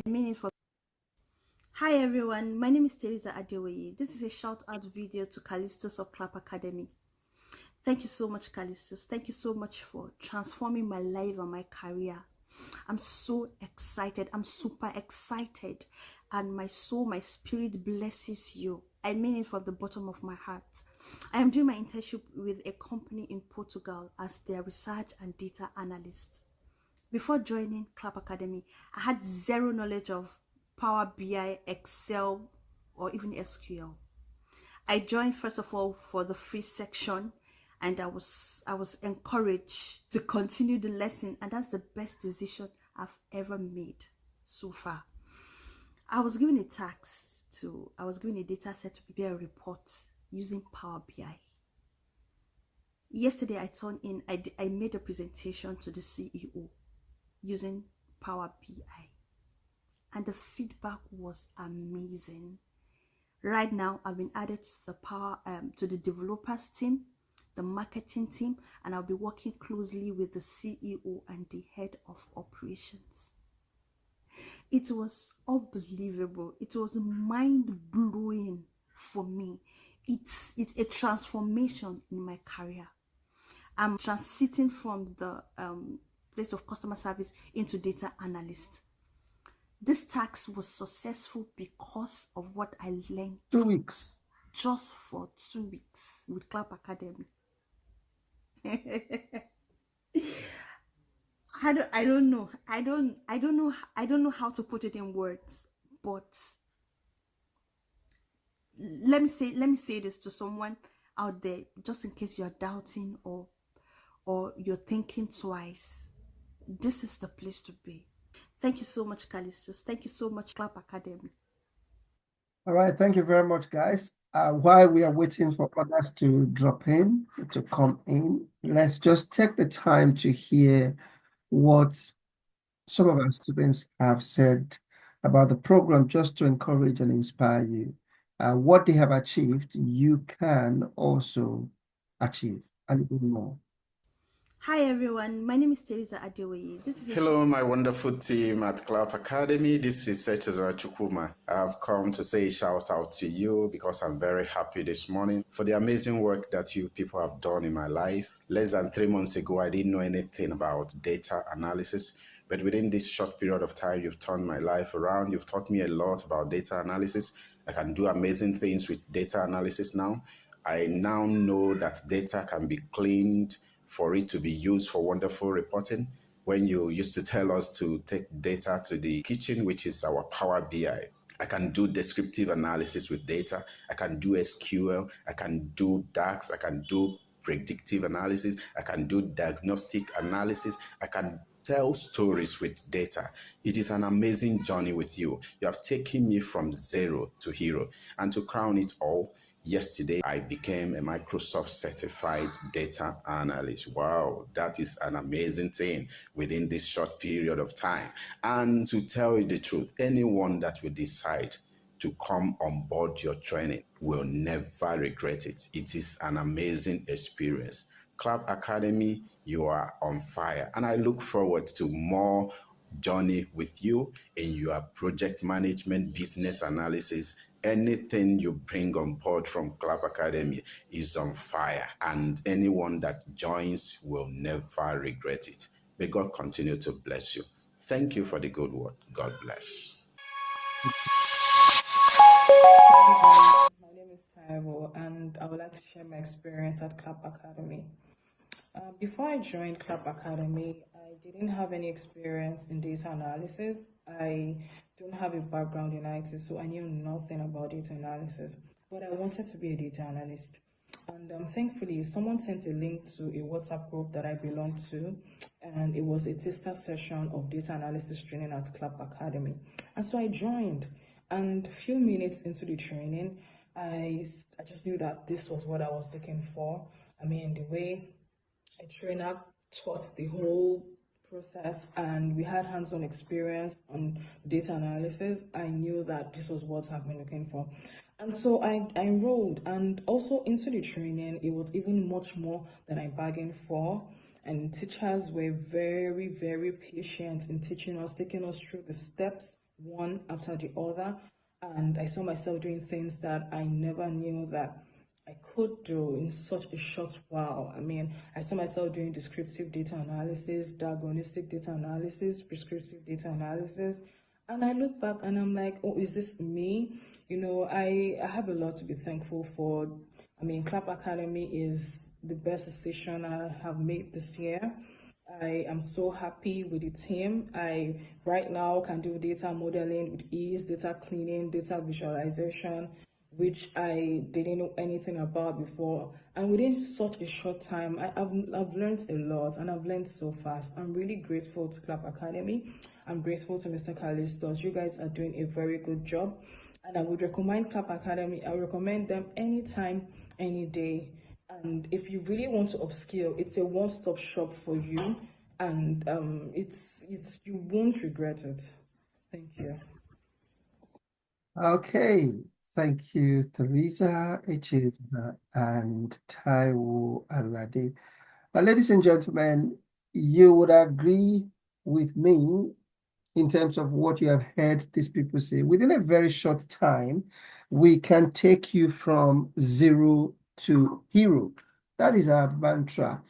meaning for Hi everyone, my name is Teresa Adewoye. This is a shout out video to Callistus of Clap Academy. Thank you so much, Callistus. Thank you so much for transforming my life and my career. I'm so excited. I'm super excited. And my soul, my spirit blesses you. I mean it from the bottom of my heart. I am doing my internship with a company in Portugal as their research and data analyst. Before joining Clap Academy, I had zero knowledge of Power BI, Excel, or even SQL. I joined first of all for the free section, and I was encouraged to continue the lesson, and that's the best decision I've ever made so far. I was given a data set to prepare a report using Power BI. Yesterday I made a presentation to the CEO using Power BI, and the feedback was amazing. Right now, I've been added to the developers team, the marketing team, and I'll be working closely with the CEO and the head of operations. It was unbelievable. It was mind-blowing for me. It's a transformation in my career. I'm transiting from the place of customer service into data analyst. This tax was successful because of what I learned 2 weeks. just for 2 weeks with Clap Academy. I don't know. How to put it in words, but let me say this to someone out there, just in case you're doubting or you're thinking twice. This is the place to be. Thank you so much, Callistus. Thank you so much, Clap Academy. All right, thank you very much, guys. While we are waiting for others to drop in, to come in, let's just take the time to hear what some of our students have said about the program, just to encourage and inspire you. What they have achieved, you can also achieve and even more. Hi everyone, my name is Teresa Adewoye. This is a Hello, my wonderful team at Clap Academy. This is Sechezara Chukuma. I've come to say a shout out to you because I'm very happy this morning for the amazing work that you people have done in my life. Less than 3 months ago, I didn't know anything about data analysis. But within this short period of time, you've turned my life around. You've taught me a lot about data analysis. I can do amazing things with data analysis now. I now know that data can be cleaned for it to be used for wonderful reporting. When you used to tell us to take data to the kitchen, which is our Power BI, I can do descriptive analysis with data. I can do SQL. I can do DAX. I can do predictive analysis. I can do diagnostic analysis. I can tell stories with data. It is an amazing journey with you. You have taken me from zero to hero. And to crown it all, yesterday, I became a Microsoft certified data analyst. Wow, that is an amazing thing within this short period of time. And to tell you the truth, anyone that will decide to come on board your training will never regret it. It is an amazing experience. Clap Academy, you are on fire. And I look forward to more journey with you in your project management, business analysis. Anything you bring on board from Clap Academy is on fire, and anyone that joins will never regret it. May God continue to bless you. Thank you for the good word. God bless. My name is Taiwo, and I would like to share my experience at CAP Academy. Before I joined CAP Academy, I didn't have any experience in data analysis. I don't have a background in IT, so I knew nothing about data analysis. But I wanted to be a data analyst. And thankfully, someone sent a link to a WhatsApp group that I belong to, and it was a tester session of data analysis training at CLAP Academy. And so I joined, and a few minutes into the training, I just knew that this was what I was looking for. I mean, the way a trainer taught the whole process and we had hands-on experience on data analysis, I knew that this was what I've been looking for. And so I enrolled, and also into the training, it was even much more than I bargained for. And teachers were very, very patient in teaching us, taking us through the steps one after the other. And I saw myself doing things that I never knew that I could do in such a short while. I mean, I saw myself doing descriptive data analysis, diagnostic data analysis, prescriptive data analysis. And I look back and I'm like, oh, is this me? I have a lot to be thankful for. I mean, Clap Academy is the best decision I have made this year. I am so happy with the team. I right now can do data modeling with ease, data cleaning, data visualization, which I didn't know anything about before. And within such a short time, I've learned a lot, and I've learned so fast. I'm really grateful to Clap Academy. I'm grateful to Mr. Callistos. You guys are doing a very good job. And I would recommend Clap Academy. I would recommend them anytime, any day. And if you really want to upskill, it's a one-stop shop for you, and it's you won't regret it. Thank you. Okay, thank you, Teresa, Echezona, and Taiwo Alade. Ladies and gentlemen, you would agree with me in terms of what you have heard these people say. Within a very short time, we can take you from zero to hero. That is our mantra.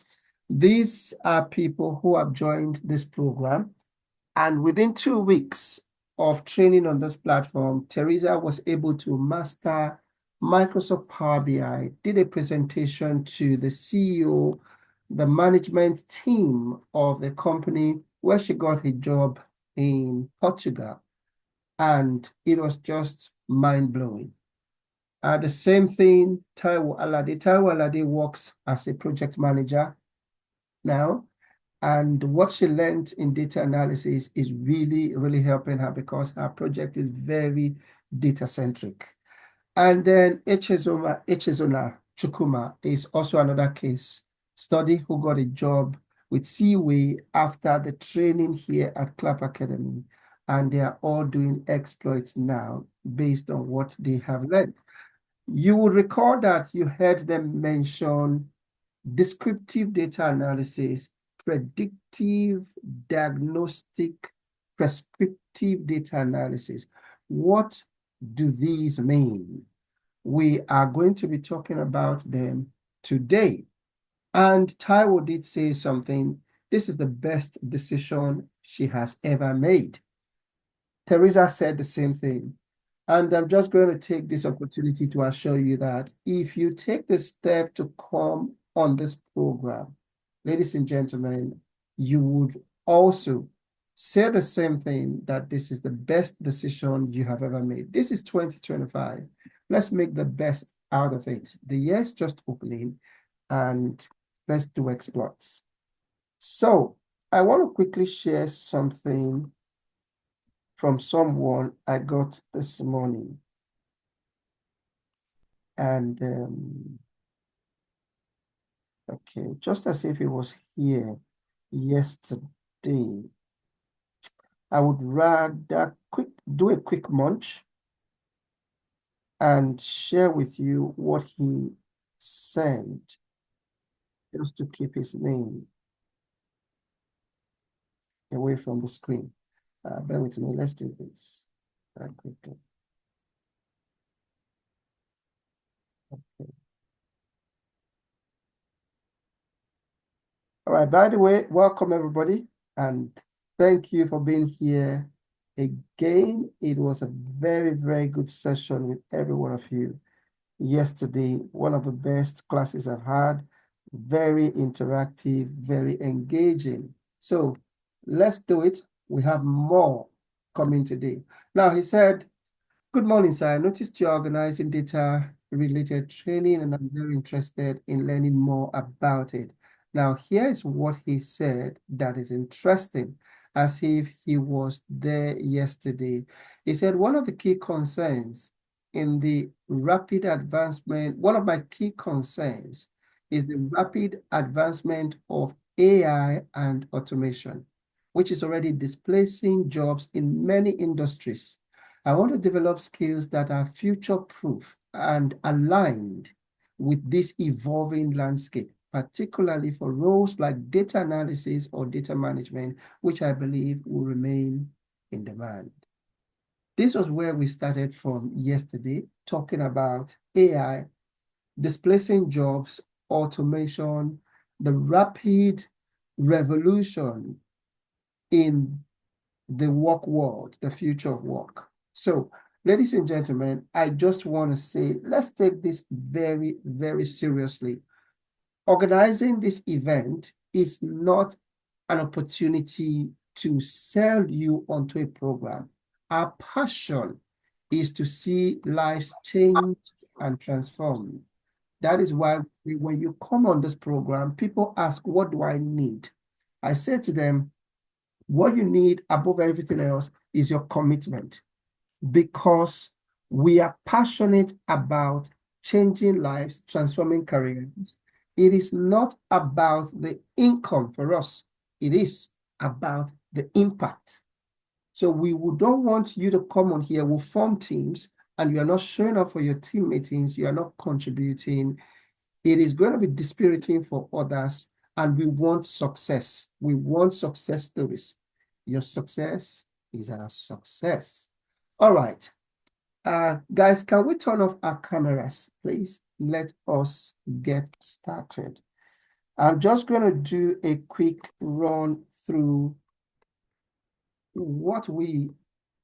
These are people who have joined this program, and within 2 weeks of training on this platform, Teresa was able to master Microsoft Power BI, did a presentation to the CEO, the management team of the company, where she got a job in Portugal, and it was just mind-blowing. The same thing, Taiwo Alade. Taiwo Alade works as a project manager now, and what she learned in data analysis is really, really helping her because her project is very data-centric. And then Echezona Chukwuma is also another case study who got a job with Seaway after the training here at Clap Academy. And they are all doing exploits now based on what they have learned. You would recall that you heard them mention descriptive data analysis, predictive, diagnostic, prescriptive data analysis. What do these mean? We are going to be talking about them today. And Taiwo did say something. This is the best decision she has ever made. Teresa said the same thing. And I'm just going to take this opportunity to assure you that if you take the step to come on this program, ladies and gentlemen, you would also say the same thing, that this is the best decision you have ever made. This is 2025. Let's make the best out of it. The year's just opening, and let's do exploits. So I want to quickly share something from someone I got this morning. And okay, just as if it was here yesterday, I would rather do a quick munch and share with you what he sent, just to keep his name away from the screen. Bear with me, let's do this quickly. Okay. All right, by the way, welcome everybody, and thank you for being here again. It was a very, very good session with every one of you yesterday. One of the best classes I've had, very interactive, very engaging. So let's do it. We have more coming today. Now, he said, good morning, sir. I noticed you're organizing data-related training, and I'm very interested in learning more about it. Now, here is what he said that is interesting, as if he was there yesterday. He said, one of the key concerns in the rapid advancement, one of my key concerns is the rapid advancement of AI and automation, which is already displacing jobs in many industries. I want to develop skills that are future-proof and aligned with this evolving landscape, particularly for roles like data analysis or data management, which I believe will remain in demand. This was where we started from yesterday, talking about AI, displacing jobs, automation, the rapid revolution in the work world, the future of work. So, ladies and gentlemen, I just want to say, let's take this very, very seriously. Organizing this event is not an opportunity to sell you onto a program. Our passion is to see lives changed and transformed. That is why when you come on this program, people ask, what do I need? I say to them, what you need above everything else is your commitment, because we are passionate about changing lives, transforming careers. It is not about the income for us. It is about the impact. So we don't want you to come on here, we'll form teams, and you are not showing up for your team meetings, you are not contributing. It is going to be dispiriting for others, and we want success. We want success stories. Your success is our success. All right. Guys, can we turn off our cameras, please? Let us get started. I'm just going to do a quick run through what we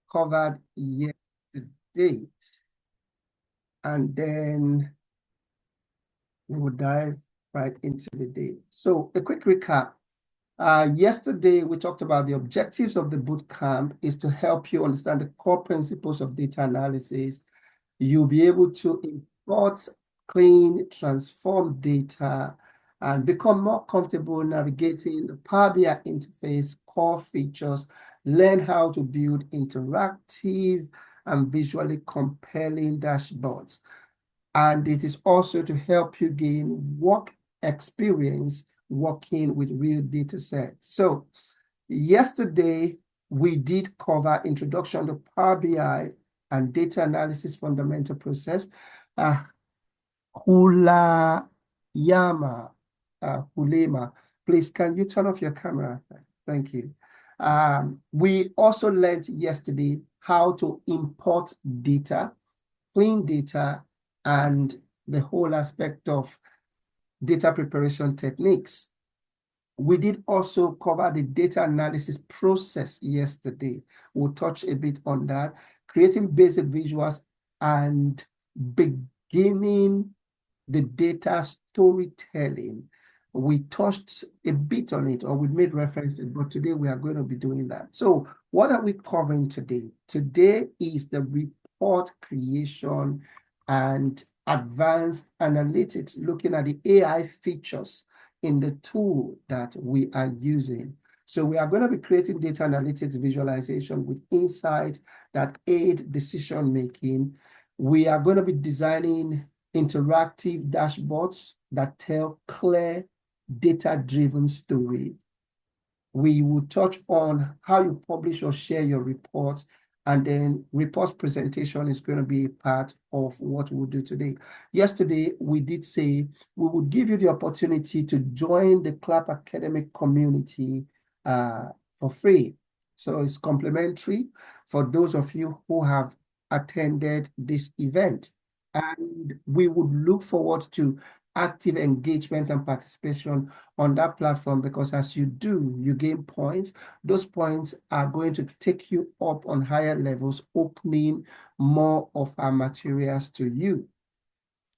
covered yesterday, and then we will dive right into the day. So a quick recap. Yesterday, we talked about the objectives of the boot camp is to help you understand the core principles of data analysis. You'll be able to import, clean, transform data, and become more comfortable navigating the Power BI interface, core features, learn how to build interactive and visually compelling dashboards. And it is also to help you gain work experience working with real data sets. So yesterday, we did cover introduction to Power BI and data analysis fundamental process. Hulema, please, can you turn off your camera? Thank you. We also learned yesterday how to import data, clean data, and the whole aspect of data preparation techniques. We did also cover the data analysis process yesterday. We'll touch a bit on that, creating basic visuals and beginning the data storytelling. We touched a bit on it, or we made reference to it, but today we are going to be doing that. So what are we covering today? Today is the report creation and advanced analytics, looking at the AI features in the tool that we are using. So we are going to be creating data analytics visualization with insights that aid decision making. We are going to be designing interactive dashboards that tell clear data-driven story. We will touch on how you publish or share your reports, and then reports presentation is going to be a part of what we'll do today. Yesterday, we did say we would give you the opportunity to join the CLAP Academic community for free. So it's complimentary for those of you who have attended this event. And we would look forward to active engagement and participation on that platform, because as you do, you gain points. Those points are going to take you up on higher levels, opening more of our materials to you.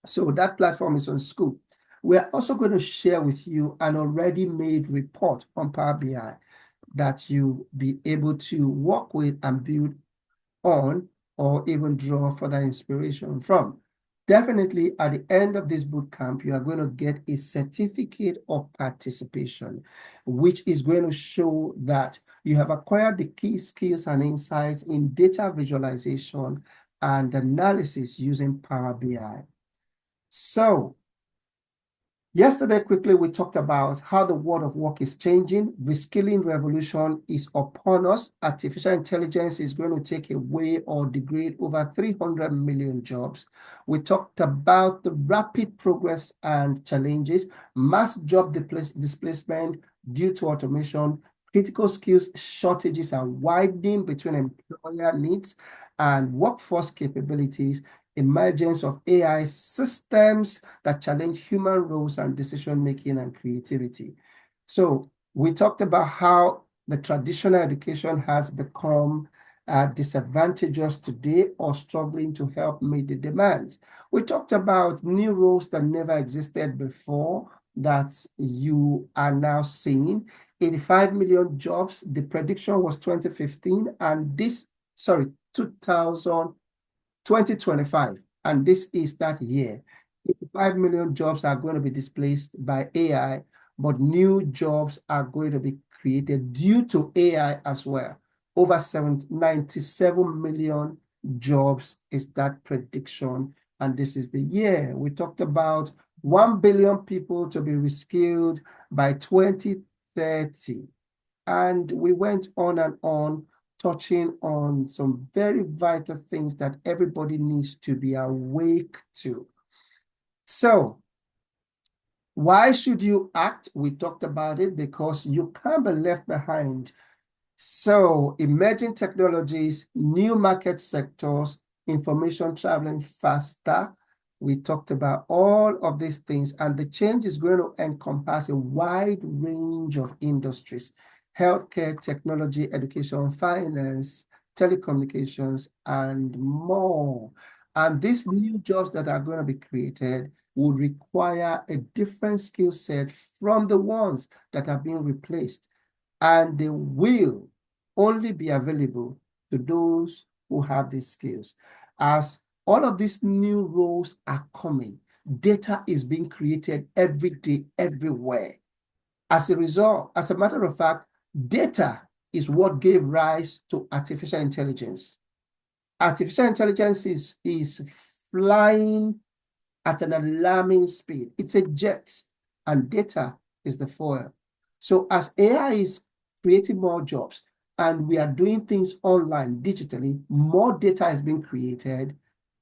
So that platform is on Scoop. We're also going to share with you an already made report on Power BI that you'll be able to work with and build on, or even draw further inspiration from. Definitely, at the end of this bootcamp, you are going to get a certificate of participation, which is going to show that you have acquired the key skills and insights in data visualization and analysis using Power BI. So, yesterday, quickly, we talked about how the world of work is changing. Reskilling revolution is upon us. Artificial intelligence is going to take away or degrade over 300 million jobs. We talked about the rapid progress and challenges, mass job displacement due to automation, critical skills shortages are widening between employer needs and workforce capabilities, emergence of AI systems that challenge human roles and decision-making and creativity. So we talked about how the traditional education has become disadvantageous today or struggling to help meet the demands. We talked about new roles that never existed before that you are now seeing. 85 million jobs. The prediction was 2015, and 2025, and this is that year. 85 million jobs are going to be displaced by AI, but new jobs are going to be created due to AI as well. Over 97 million jobs is that prediction, and this is the year. We talked about 1 billion people to be reskilled by 2030, and we went on and on, touching on some very vital things that everybody needs to be awake to. So, why should you act? We talked about it because you can't be left behind. So, emerging technologies, new market sectors, information traveling faster. We talked about all of these things, and the change is going to encompass a wide range of industries: healthcare, technology, education, finance, telecommunications, and more. And these new jobs that are going to be created will require a different skill set from the ones that are being replaced, and they will only be available to those who have these skills. As all of these new roles are coming, data is being created every day, everywhere. As a result, as a matter of fact, data is what gave rise to artificial intelligence. Artificial intelligence is flying at an alarming speed. It's a jet, and data is the fuel. So as AI is creating more jobs and we are doing things online, digitally, more data is being created,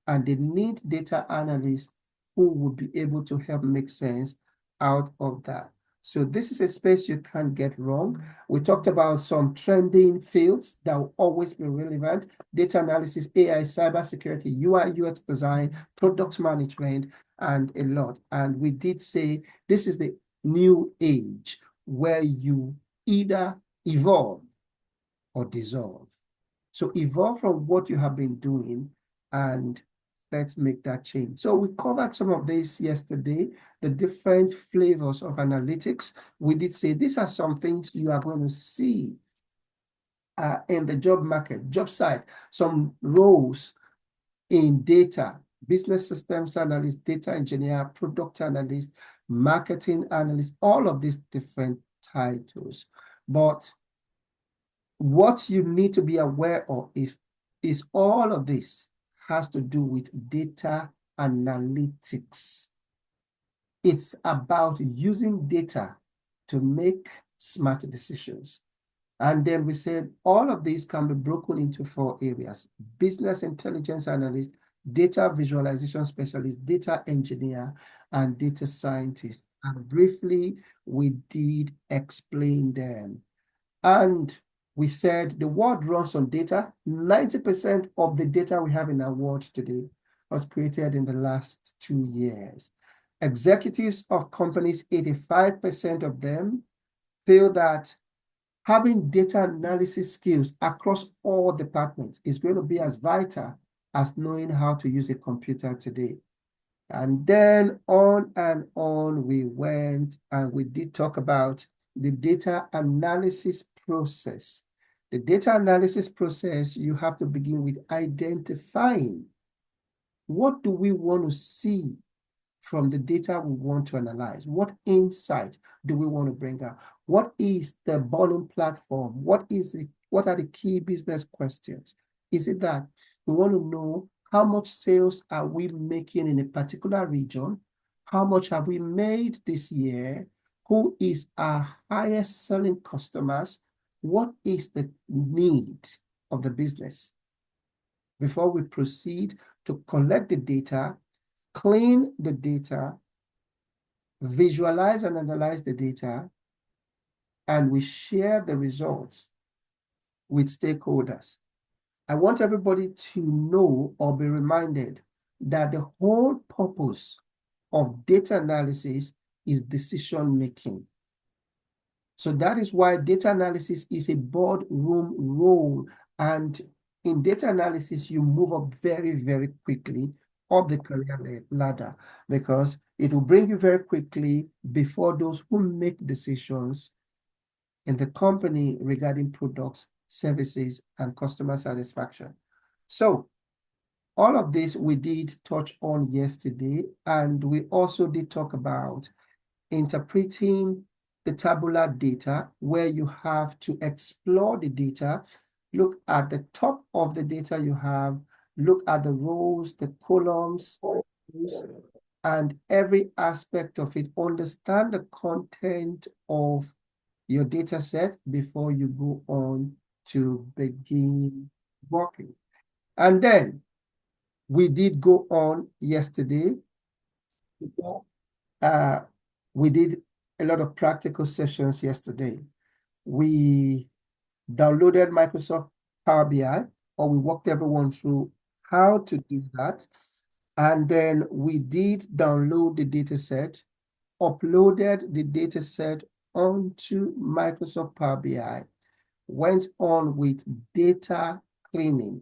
and they need data analysts who would be able to help make sense out of that. So this is a space you can't get wrong. We talked about some trending fields that will always be relevant: data analysis, AI, cybersecurity, UI, UX design, product management, and a lot. And we did say this is the new age where you either evolve or dissolve. So evolve from what you have been doing, and let's make that change. So we covered some of this yesterday, the different flavors of analytics. We did say these are some things you are going to see in the job market, job site, some roles in data, business systems analyst, data engineer, product analyst, marketing analyst, all of these different titles. But what you need to be aware of is all of this has to do with data analytics. It's about using data to make smart decisions. And then we said all of these can be broken into 4 areas: business intelligence analyst, data visualization specialist, data engineer, and data scientist. And briefly, we did explain them. And we said the world runs on data. 90% of the data we have in our world today was created in the last 2 years. Executives of companies, 85% of them feel that having data analysis skills across all departments is going to be as vital as knowing how to use a computer today. And then on and on we went, and we did talk about the data analysis process. The data analysis process, you have to begin with identifying what do we want to see from the data we want to analyze. What insight do we want to bring out? What is the burning platform? What are the key business questions? Is it that we want to know how much sales are we making in a particular region? How much have we made this year? Who is our highest selling customers? What is the need of the business? Before we proceed to collect the data, clean the data, visualize and analyze the data, and we share the results with stakeholders. I want everybody to know or be reminded that the whole purpose of data analysis is decision making. So that is why data analysis is a boardroom role. And in data analysis, you move up very, very quickly up the career ladder, because it will bring you very quickly before those who make decisions in the company regarding products, services, and customer satisfaction. So all of this we did touch on yesterday, and we also did talk about interpreting the tabular data, where you have to explore the data, look at the top of the data you have, look at the rows, the columns, and every aspect of it. Understand the content of your data set before you go on to begin working. And then we did go on yesterday. We did a lot of practical sessions yesterday. We downloaded Microsoft Power BI, or we walked everyone through how to do that. And then we did download the data set, uploaded the data set onto Microsoft Power BI, went on with data cleaning.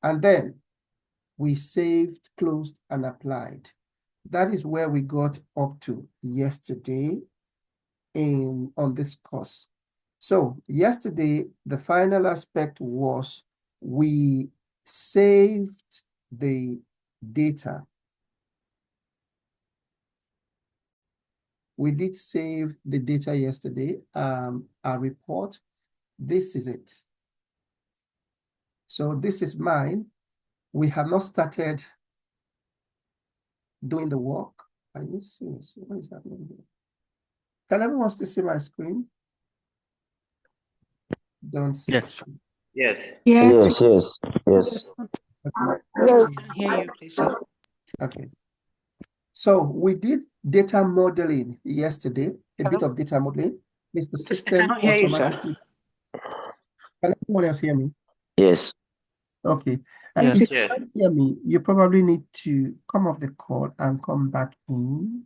And then we saved, closed, and applied. That is where we got up to yesterday on this course. So yesterday, the final aspect was we saved the data. We did save the data yesterday, our report. This is it. So this is mine. We have not started doing the work. Can you see? What is happening here? Can everyone still see my screen? Don't see. Yes. Yes. Yes, yes, yes. Okay. Hear you, please, sir. Okay. So we did data modeling yesterday, a bit of data modeling. It's the system cannot hear you, sir. automatically. Can anyone else hear me? Yes. Okay. Yes. If Yes. you can't hear me, you probably need to come off the call and come back in,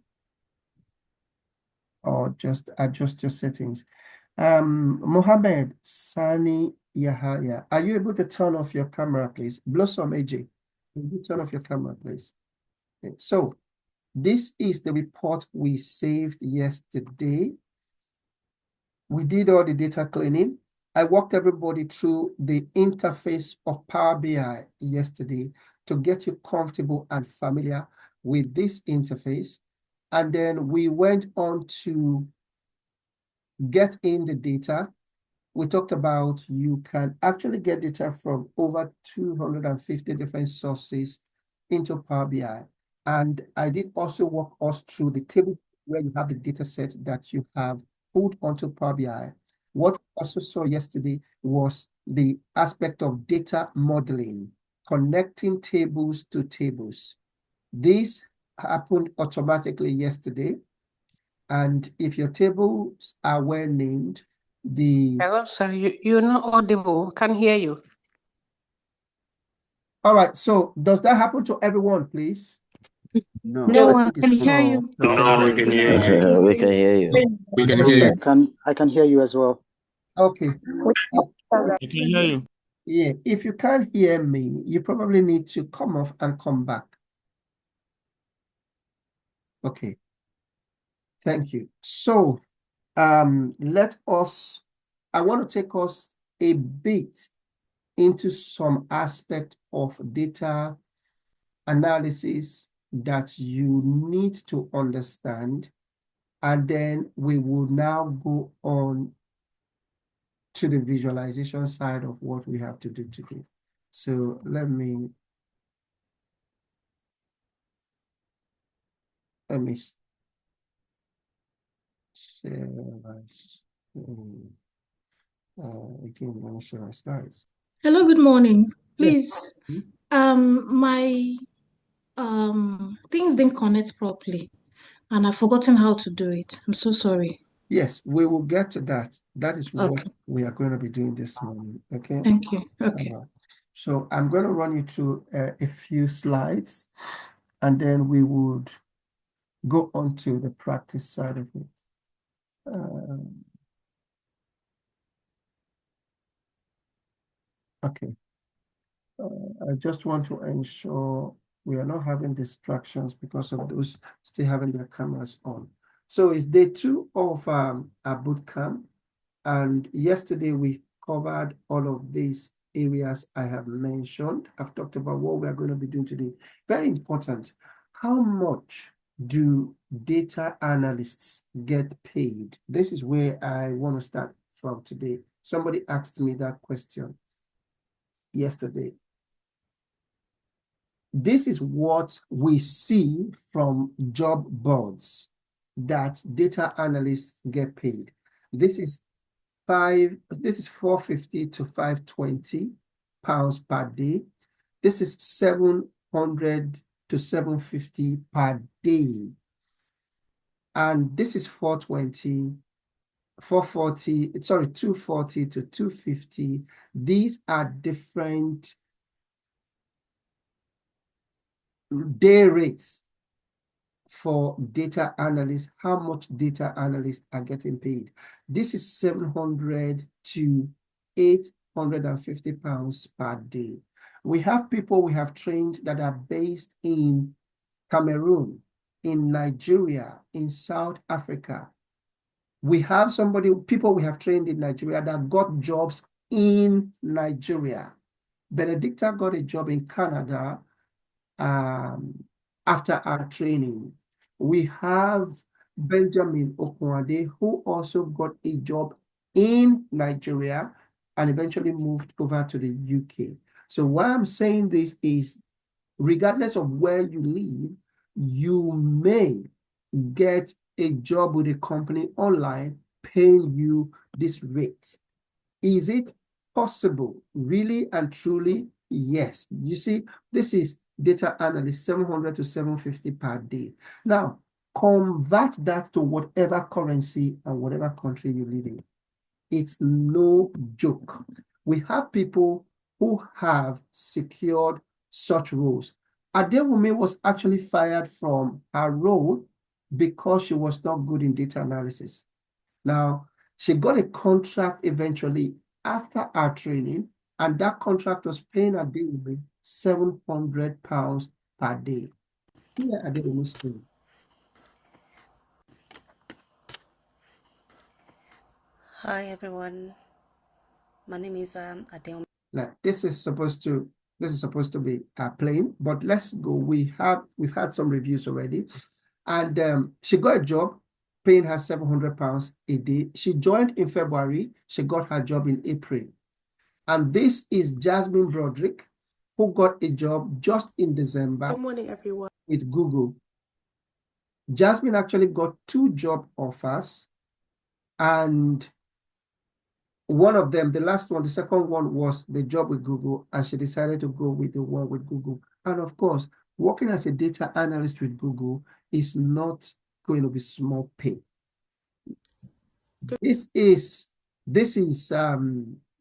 or just adjust your settings. Mohammed Sani Yahaya, are you able to turn off your camera, please? Blossom AJ, can you turn off your camera, please? Okay. So this is the report we saved yesterday. We did all the data cleaning. I walked everybody through the interface of Power BI yesterday to get you comfortable and familiar with this interface. And then we went on to get in the data. We talked about you can actually get data from over 250 different sources into Power BI. And I did also walk us through the table where you have the data set that you have pulled onto Power BI. What we also saw yesterday was the aspect of data modeling, connecting tables to tables. This happened automatically yesterday. And if your tables are well named, Hello, sir. You're not audible. Can't hear you. All right, so does that happen to everyone, please? No. No I one think can it's hear you. No, we can hear you. We can hear you. We can hear Okay. you. I can hear you as well. Okay. We can hear you. Yeah, if you can't hear me, you probably need to come off and come back. Okay. Thank you. So, I want to take us a bit into some aspect of data analysis that you need to understand, and then we will now go on to the visualization side of what we have to do today. So let me share my screen. Again, let me share my slides. Hello, good morning. Yes. Please, my things didn't connect properly, and I've forgotten how to do it. I'm so sorry. Yes, we will get to that. That is what we are going to be doing this morning. Okay. Thank you. Okay. So I'm going to run you through a few slides, and then we would go on to the practice side of it. Okay. I just want to ensure we are not having distractions because of those still having their cameras on. So it's day 2 of our boot camp. And yesterday we covered all of these areas I have mentioned. I've talked about what we are going to be doing today. Very important. How much do data analysts get paid? This is where I want to start from today. Somebody asked me that question yesterday. This is what we see from job boards that data analysts get paid. This is 450 to 520 pounds per day. This is 700 to 750 per day. And this is 240 to 250. These are different day rates for data analysts, how much data analysts are getting paid. This is 700 to 850 pounds per day. We have people we have trained that are based in Cameroon, in Nigeria, in South Africa. We have people we have trained in Nigeria that got jobs in Nigeria. Benedicta got a job in Canada after our training. We have Benjamin Okunade, who also got a job in Nigeria and eventually moved over to the UK. So why I'm saying this is, regardless of where you live, you may get a job with a company online paying you this rate. Is it possible? Really and truly, yes. You see, this is data analyst, 700 to 750 per day. Now, convert that to whatever currency and whatever country you live in. It's no joke. We have people who have secured such roles. Adewumi was actually fired from her role because she was not good in data analysis. Now, she got a contract eventually after our training, and that contract was paying Adewumi 700 pounds per day. Here Adebumi's story. Hi everyone, my name is Adewumi. Now, this is supposed to be plain, but let's go. We've had some reviews already, and she got a job paying her 700 pounds a day. She joined in February. She got her job in April. And this is Jasmine Broderick, who got a job just in December. Good morning, everyone. With Google. Jasmine actually got 2 job offers, and one of them, the last one, the second one was the job with Google, and she decided to go with the one with Google. And of course, working as a data analyst with Google is not going to be small pay. This is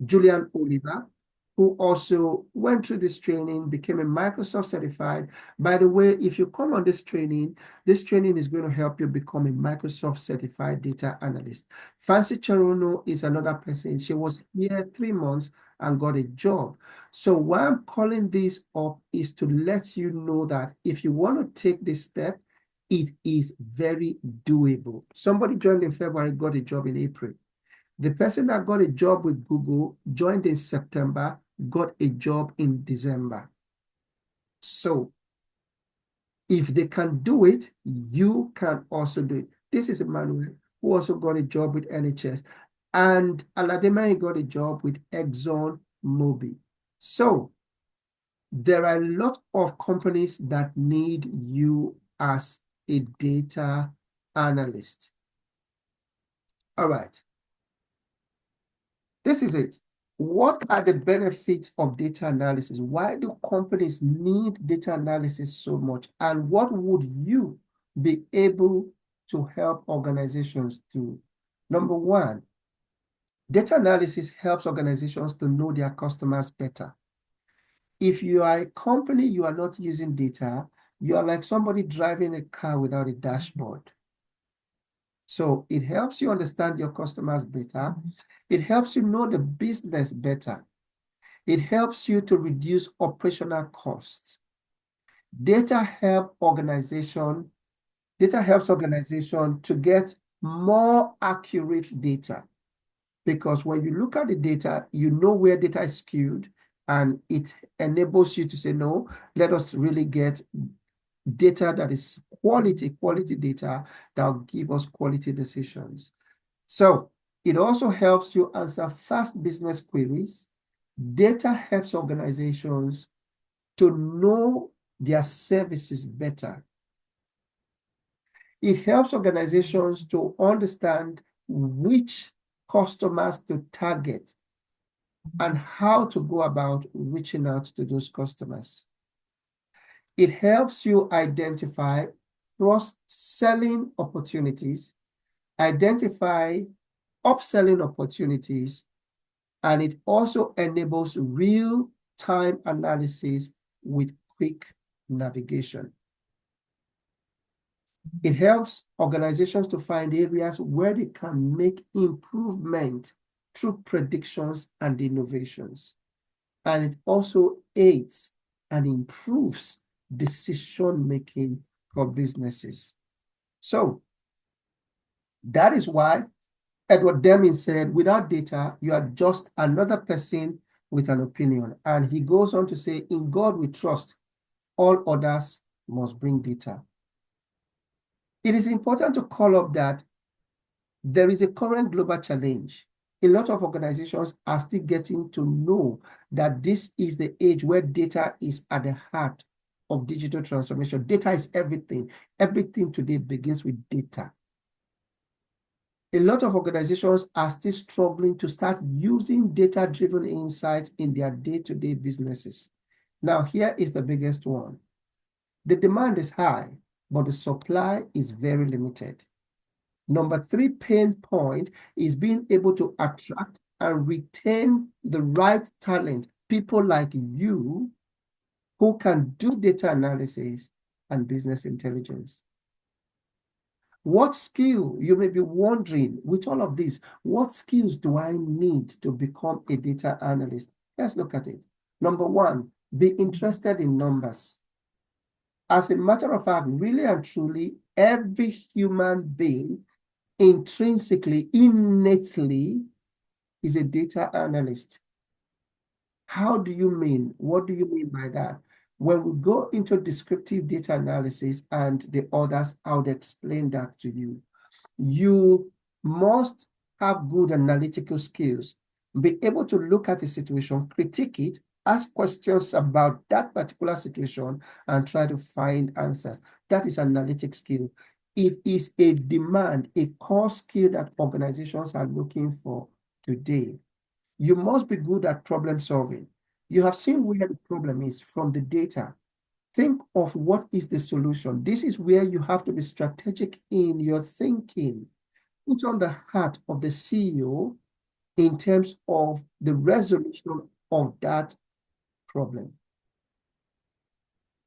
Julian Oliver, who also went through this training, became a Microsoft certified. By the way, if you come on this training is going to help you become a Microsoft certified data analyst. Fancy Cherono is another person. She was here 3 months and got a job. So why I'm calling this up is to let you know that if you want to take this step, it is very doable. Somebody joined in February, got a job in April. The person that got a job with Google joined in September, got a job in December. So if they can do it, you can also do it. This is Emmanuel, who also got a job with NHS, and Alademayi got a job with Exxon Mobil. So there are a lot of companies that need you as a data analyst. All right. This is it. What are the benefits of data analysis? Why do companies need data analysis so much? And what would you be able to help organizations do? Number one, Data analysis helps organizations to know their customers better. If you are a company, you are not using data, you are like somebody driving a car without a dashboard. So it helps you understand your customers better. It helps you know the business better. It helps you to reduce operational costs. Data helps organization to get more accurate data, because when you look at the data, you know where data is skewed, and it enables you to say, no, let us really get data that is quality data that will give us quality decisions. So it also helps you answer fast business queries. Data helps organizations to know their services better. It helps organizations to understand which customers to target and how to go about reaching out to those customers. It helps you identify cross-selling opportunities, identify upselling opportunities, and it also enables real-time analysis with quick navigation. It helps organizations to find areas where they can make improvement through predictions and innovations. And it also aids and improves decision-making for businesses. So that is why Edward Deming said, without data, you are just another person with an opinion. And he goes on to say, in God we trust, all others must bring data. It is important to call up that there is a current global challenge. A lot of organizations are still getting to know that this is the age where data is at the heart of digital transformation. Data is everything. Everything today begins with data. A lot of organizations are still struggling to start using data-driven insights in their day-to-day businesses. Now, here is the biggest one. The demand is high, but the supply is very limited. Number 3 pain point is being able to attract and retain the right talent, people like you who can do data analysis and business intelligence. What skill, you may be wondering, with all of this, what skills do I need to become a data analyst? Let's look at it. Number 1, be interested in numbers. As a matter of fact, really and truly, every human being intrinsically, innately, is a data analyst. How do you mean? What do you mean by that? When we go into descriptive data analysis and the others, I would explain that to you. You must have good analytical skills, be able to look at a situation, critique it, ask questions about that particular situation, and try to find answers. That is analytic skill. It is a demand, a core skill that organizations are looking for today. You must be good at problem solving. You have seen where the problem is from the data. Think of what is the solution. This is where you have to be strategic in your thinking. Put on the hat of the CEO in terms of the resolution of that problem.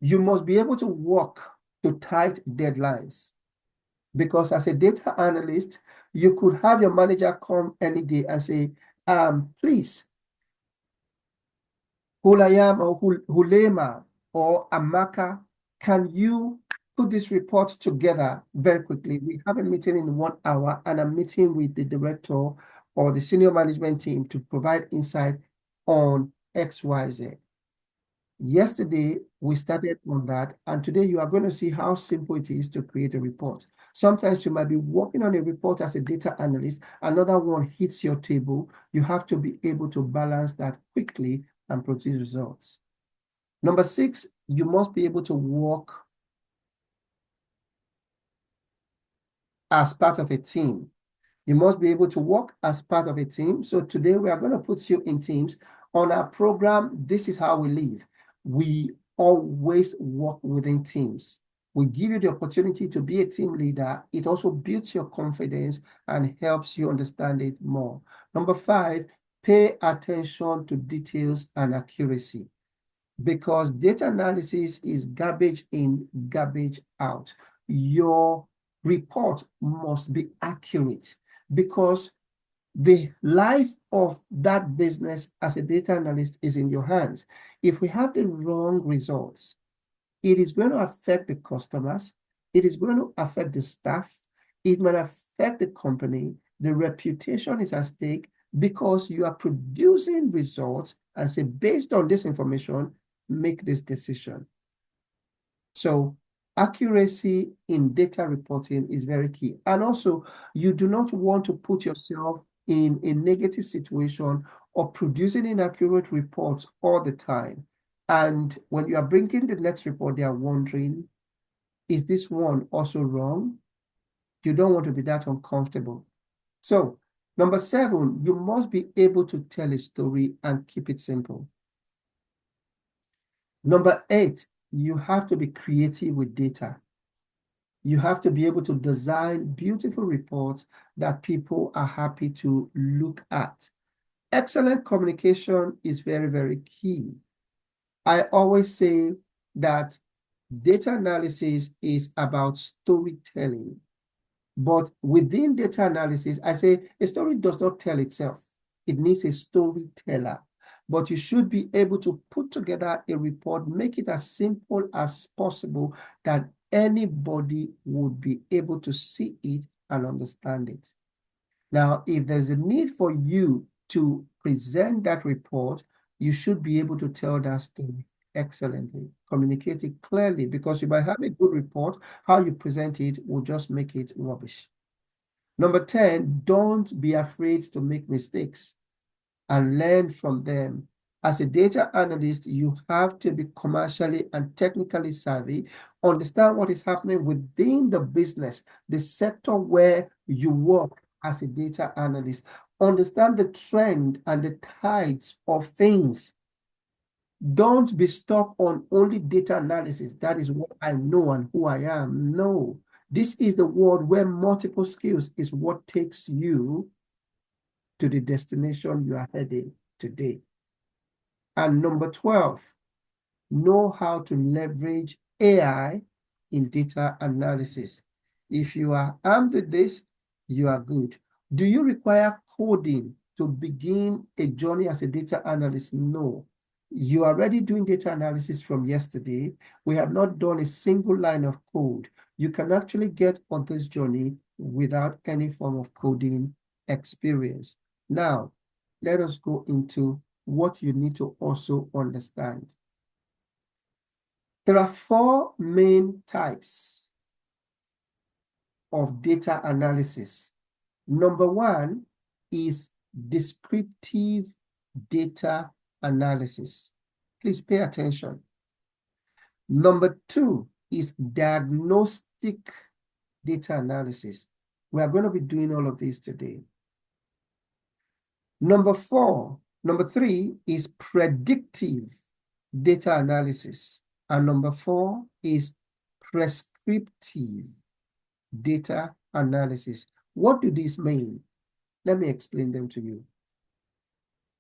You must be able to work to tight deadlines, because as a data analyst, you could have your manager come any day and say, please, Hulayam or Hulema or Amaka, can you put this report together very quickly? We have a meeting in 1 hour and a meeting with the director or the senior management team to provide insight on XYZ. Yesterday, we started on that, and today you are going to see how simple it is to create a report. Sometimes you might be working on a report as a data analyst, another one hits your table. You have to be able to balance that quickly and produce results. Number 6, you must be able to work as part of a team. You must be able to work as part of a team. So today we are going to put you in teams. On our program, this is how we live. We always work within teams. will give you the opportunity to be a team leader. It also builds your confidence and helps you understand it more. Number 5, pay attention to details and accuracy, because data analysis is garbage in, garbage out. Your report must be accurate, because the life of that business as a data analyst is in your hands. If we have the wrong results, it is going to affect the customers, it is going to affect the staff, it might affect the company, the reputation is at stake, because you are producing results and say, based on this information, make this decision. So accuracy in data reporting is very key. And also, you do not want to put yourself in a negative situation of producing inaccurate reports all the time. And when you are bringing the next report, they are wondering, is this one also wrong? You don't want to be that uncomfortable. So, number 7, you must be able to tell a story and keep it simple. Number 8, you have to be creative with data. You have to be able to design beautiful reports that people are happy to look at. Excellent communication is very, very key. I always say that data analysis is about storytelling. But within data analysis, I say a story does not tell itself. It needs a storyteller. But you should be able to put together a report, make it as simple as possible that anybody would be able to see it and understand it. Now, if there's a need for you to present that report, you should be able to tell that story excellently, communicate it clearly, because you might have a good report, how you present it will just make it rubbish. Number 10, don't be afraid to make mistakes and learn from them. As a data analyst, you have to be commercially and technically savvy, understand what is happening within the business, the sector where you work as a data analyst, understand the trend and the tides of things. Don't be stuck on only data analysis. That is what I know and who I am. No, this is the world where multiple skills is what takes you to the destination you are heading today. And number 12, know how to leverage AI in data analysis. If you are armed with this, you are good. Do you require coding to begin a journey as a data analyst? No. You are already doing data analysis from yesterday. We have not done a single line of code. You can actually get on this journey without any form of coding experience. Now, let us go into what you need to also understand. There are 4 main types of data analysis. Number 1 is descriptive data analysis. Please pay attention. Number 2 is diagnostic data analysis. We are going to be doing all of these today. Number 3 is predictive data analysis. And number 4 is prescriptive data analysis. What do these mean? Let me explain them to you.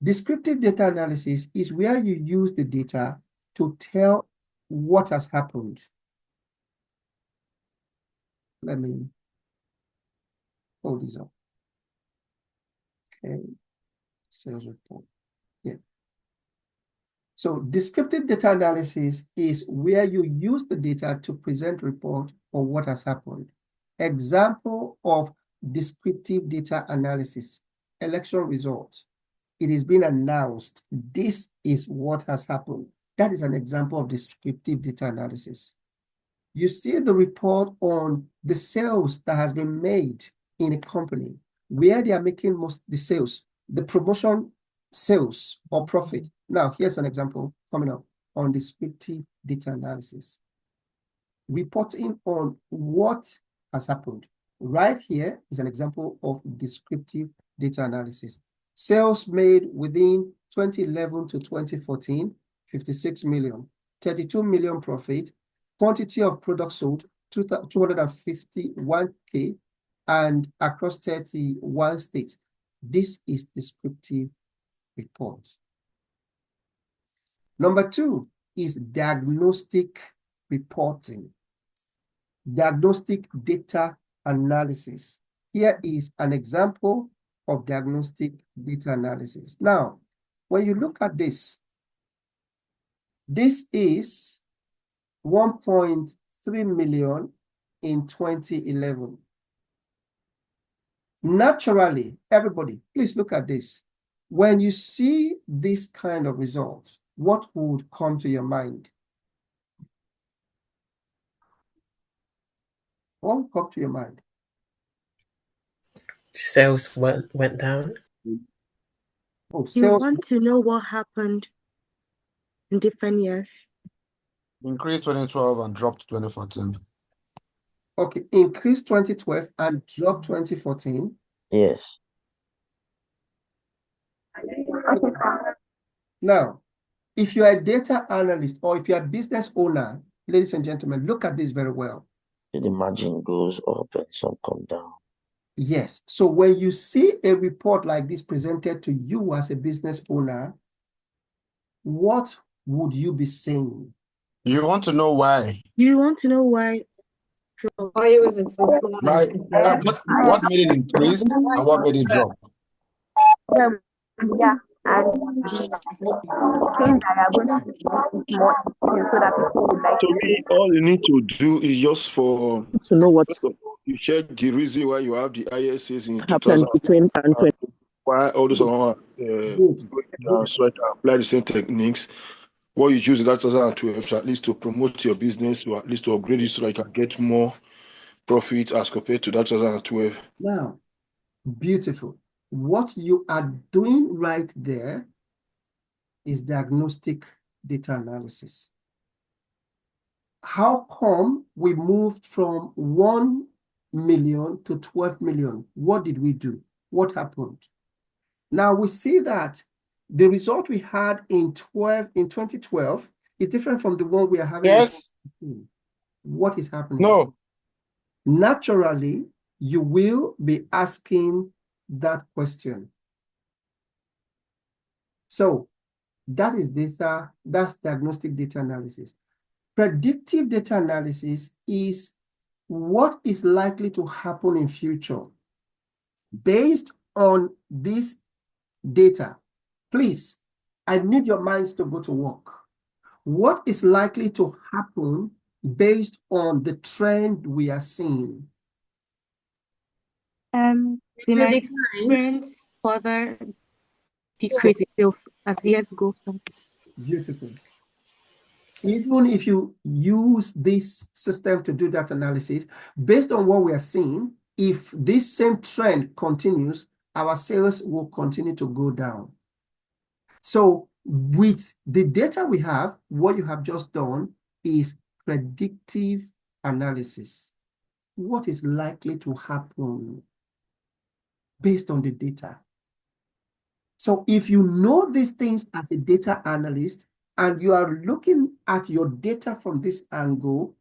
Descriptive data analysis is where you use the data to tell what has happened. Let me hold this up. Okay, sales report. Yeah. So descriptive data analysis is where you use the data to present report on what has happened. Example of descriptive data analysis: election results. It is being announced. This is what has happened. That is an example of descriptive data analysis. You see the report on the sales that has been made in a company, where they are making most the sales, the promotion sales or profit. Now, here's an example coming up on descriptive data analysis. Reporting on what has happened. Right here is an example of descriptive data analysis. Sales made within 2011 to 2014, 56 million, 32 million profit, quantity of products sold, 251K, and across 31 states. This is descriptive report. Number 2 is diagnostic reporting. Diagnostic data analysis. Here is an example of diagnostic data analysis. Now, when you look at this is 1.3 million in 2011. Naturally, everybody, please look at this. When you see this kind of results, what would come to your mind? What would come to your mind? Sales went down. Oh, You sales. want to know what happened in different years? Increased 2012 and dropped 2014. Okay, increased 2012 and dropped 2014. Yes. Now, if you are a data analyst or if you are a business owner, ladies and gentlemen, look at this very well. The margin goes up and some come down. Yes. So when you see a report like this presented to you as a business owner, what would you be saying? You want to know why? You want to know why? Why was it so slow? Why? What made it increase and what made it drop? Yeah, and things that are going to be more so that people would like To me, all you need to do is just for To know what you check the reason why you have the ISAs in happened 2000, between and 20. why all those are so I can apply the same techniques. What you use in that 2012 at least to promote your business, or at least to upgrade it so that you can get more profit as compared to that 2012. Now, beautiful. What you are doing right there is diagnostic data analysis. How come we moved from 1 million to 12 million? What did we do? What happened? Now we see that the result we had in 2012 is different from the one we are having. Yes. What is happening? No. Naturally, you will be asking that question. So that is data, that's diagnostic data analysis. Predictive data analysis is what is likely to happen in future. Based on this data, please, I need your minds to go to work. What is likely to happen based on the trend we are seeing? They might experience further decrease in sales as years goes by. Beautiful. Even if you use this system to do that analysis, based on what we are seeing, if this same trend continues, our sales will continue to go down. So with the data we have, what you have just done is predictive analysis. What is likely to happen based on the data? So if you know these things as a data analyst and you are looking at your data from this angle,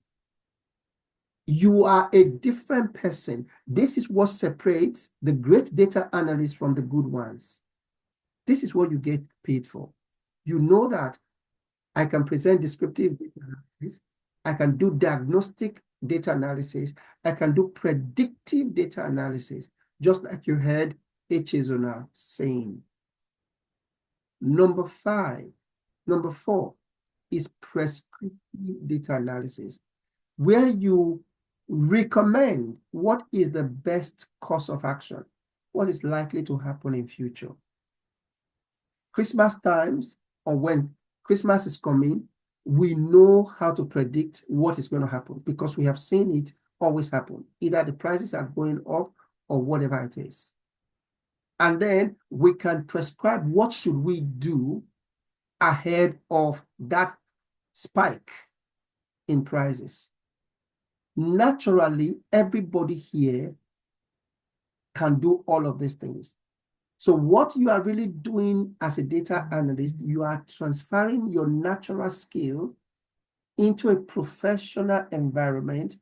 you are a different person. This is what separates the great data analysts from the good ones. This is what you get paid for. You know that I can present descriptive data analysis, I can do diagnostic data analysis, I can do predictive data analysis, just like you heard Echezona saying. Number 4 is prescriptive data analysis, where you recommend what is the best course of action, what is likely to happen in future. Christmas times, or when Christmas is coming, we know how to predict what is going to happen because we have seen it always happen. Either the prices are going up or whatever it is. And then we can prescribe what should we do ahead of that spike in prices. Naturally, everybody here can do all of these things. So what you are really doing as a data analyst, you are transferring your natural skill into a professional environment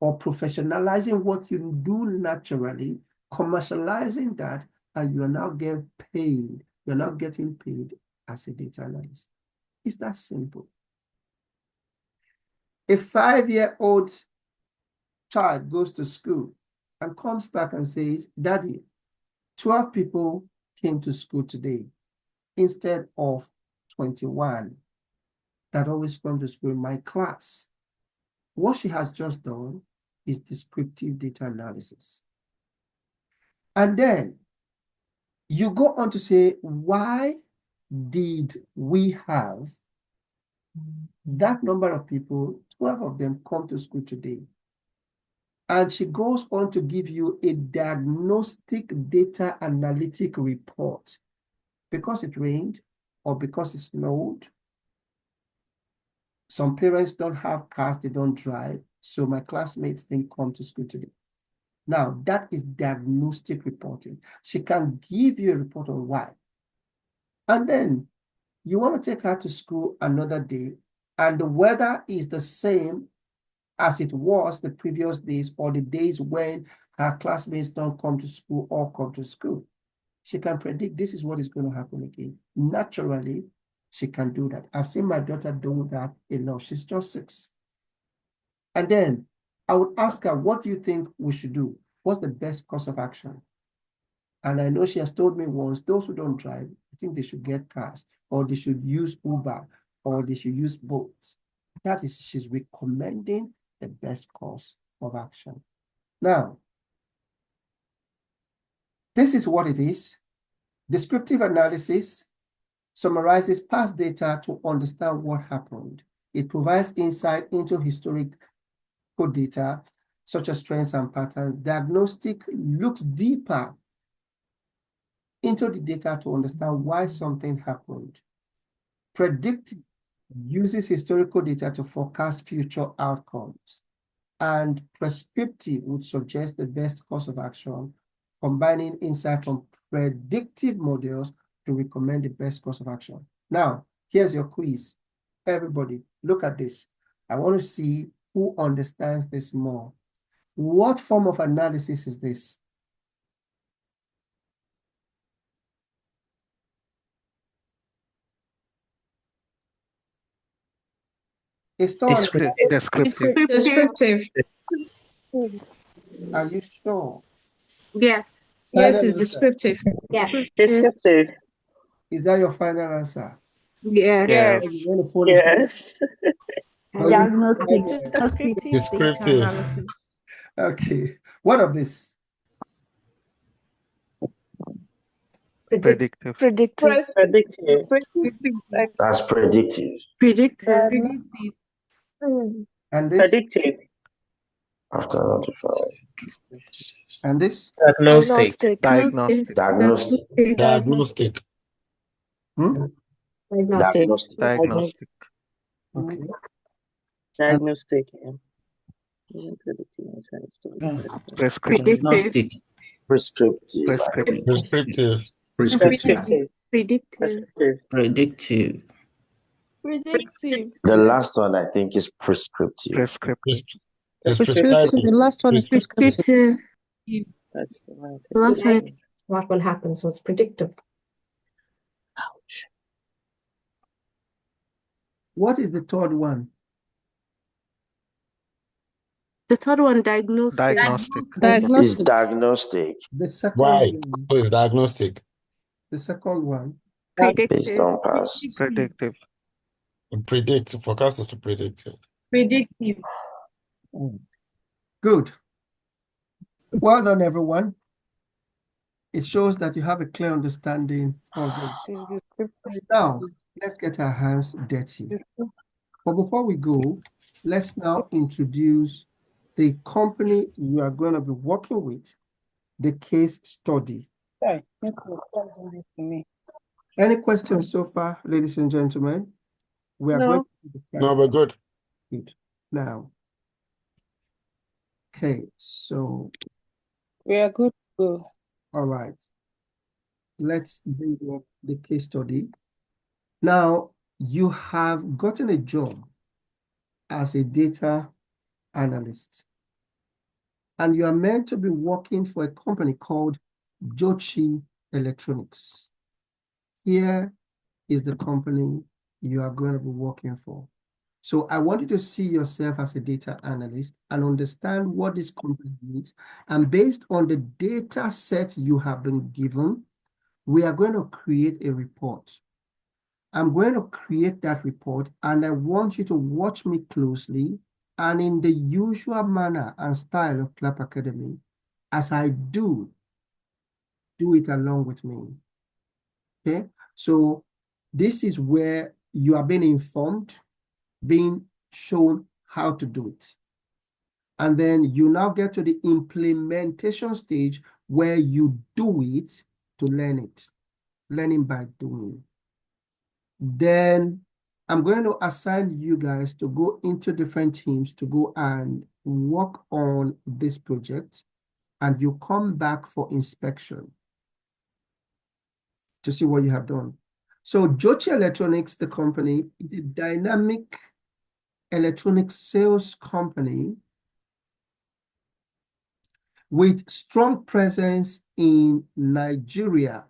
or professionalizing what you do naturally, commercializing that, and you are now getting paid. You're now getting paid as a data analyst. It's that simple. A 5-year-old child goes to school and comes back and says, Daddy, 12 people came to school today instead of 21 that always come to school in my class. What she has just done is descriptive data analysis. And then you go on to say, why did we have that number of people, 12 of them, come to school today? And she goes on to give you a diagnostic data analytic report. Because it rained or because it snowed, some parents don't have cars, they don't drive, so my classmates didn't come to school today. Now, that is diagnostic reporting. She can give you a report on why. And then you want to take her to school another day, and the weather is the same as it was the previous days or the days when her classmates don't come to school or come to school. She can predict this is what is going to happen again. Naturally, she can do that. I've seen my daughter do that enough. She's just 6. And then I would ask her, what do you think we should do? What's the best course of action? And I know she has told me once, those who don't drive, I think they should get cars, or they should use Uber, or they should use boats. That is, she's recommending the best course of action. Now, this is what it is. Descriptive analysis summarizes past data to understand what happened. It provides insight into historical data, such as trends and patterns. Diagnostic looks deeper into the data to understand why something happened. Predictive uses historical data to forecast future outcomes. And prescriptive would suggest the best course of action, combining insight from predictive models to recommend the best course of action. Now, here's your quiz. Everybody, look at this. I want to see who understands this more. What form of analysis is this? Descriptive. Descriptive. Are you sure? Yes. Yes, it's descriptive. Yeah. Descriptive. Is that your final answer? Yes. Yes. You want to follow Yes. Diagnostic. Descriptive data analysis. Okay. What of this? Predictive. Predictive. That's predictive. Predictive. And this? Predictive. After notified. And this? Diagnostic. Diagnostic. Diagnostic. Diagnostic. Diagnostic. Diagnostic. Okay. Diagnostic. Prescriptive. Diagnostic. Prescriptive. Prescriptive. Prescriptive. Predictive. Predictive. Predictive. The last one I think is prescriptive. Prescriptive. The last one is prescriptive. Last one. What will happen? So it's predictive. What is the third one? The third one, diagnostic. It's diagnostic. The second Why? one. So it's diagnostic. The second one. Based on past. Predictive. Predict. Forecast is to predict. Predictive. Good. Well done, everyone. It shows that you have a clear understanding of it. Now, let's get our hands dirty. But before we go, let's now introduce the company we are going to be working with, the case study. Any questions so far, ladies and gentlemen? We are going to No, we're good. Good. Now, okay, so we are good to go. All right. Let's bring up the case study. Now, you have gotten a job as a data analyst. And you are meant to be working for a company called Jochi Electronics. Here is the company you are going to be working for. So I want you to see yourself as a data analyst and understand what this company needs. And based on the data set you have been given, we are going to create a report. I'm going to create that report, and I want you to watch me closely and in the usual manner and style of Clap Academy, as I do it along with me. Okay, so this is where you are being informed, being shown how to do it. And then you now get to the implementation stage where you do it to learn it, learning by doing. Then I'm going to assign you guys to go into different teams to go and work on this project, and you come back for inspection to see what you have done. So Jochi Electronics, the company, is a dynamic electronic sales company with strong presence in Nigeria.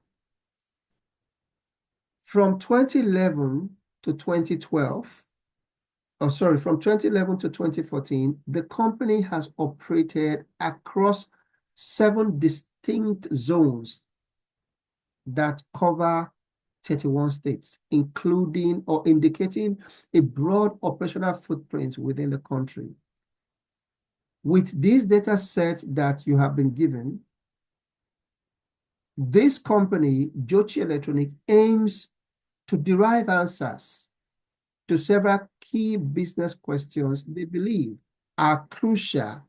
From 2011 to 2012, from 2011 to 2014, the company has operated across 7 distinct zones that cover 31 states, including or indicating a broad operational footprint within the country. With this data set that you have been given, this company, Jochi Electronics, aims to derive answers to several key business questions they believe are crucial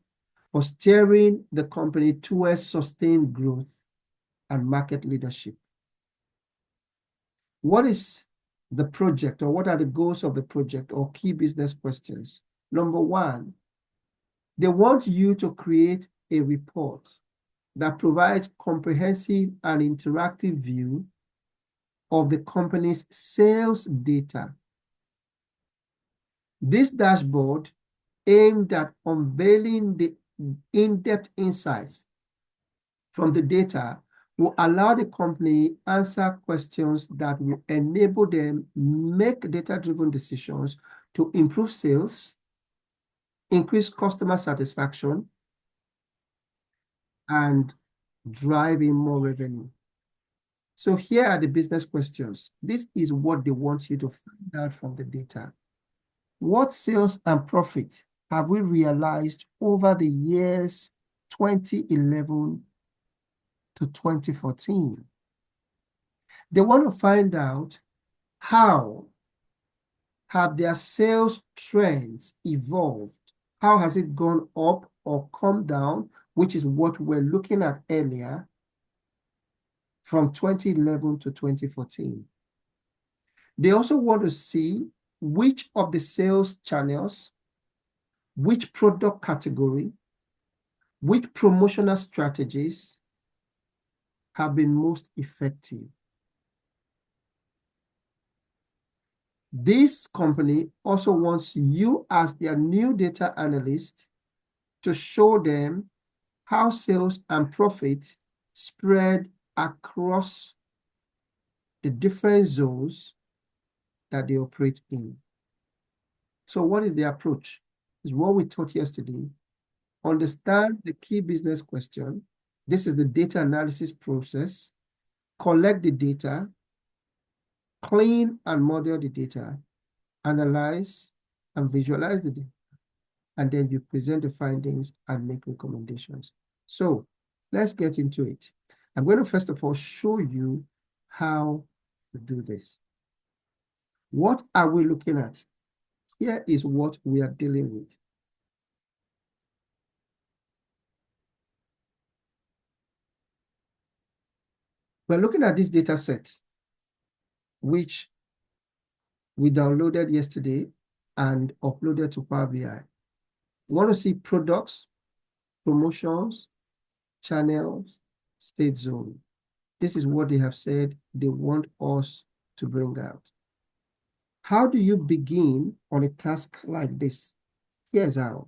for steering the company towards sustained growth and market leadership. What is the project, or what are the goals of the project, or key business questions? Number 1, they want you to create a report that provides comprehensive and interactive view of the company's sales data. This dashboard, aimed at unveiling the in-depth insights from the data, will allow the company answer questions that will enable them make data-driven decisions to improve sales, increase customer satisfaction, and drive in more revenue. So here are the business questions. This is what they want you to find out from the data. What sales and profit have we realized over the years 2011 to 2014? They want to find out how have their sales trends evolved? How has it gone up or come down, which is what we're looking at earlier, from 2011 to 2014. They also want to see which of the sales channels, which product category, which promotional strategies have been most effective. This company also wants you as their new data analyst to show them how sales and profit spread across the different zones that they operate in. So what is the approach? Is what we taught yesterday. Understand the key business question. This is the data analysis process. Collect the data, clean and model the data, analyze and visualize the data, and then you present the findings and make recommendations. So let's get into it. I'm going to first of all show you how to do this. What are we looking at? Here is what we are dealing with. We're looking at this data set, which we downloaded yesterday and uploaded to Power BI. We want to see products, promotions, channels, state zone. This is what they have said they want us to bring out. How do you begin on a task like this? Here's how.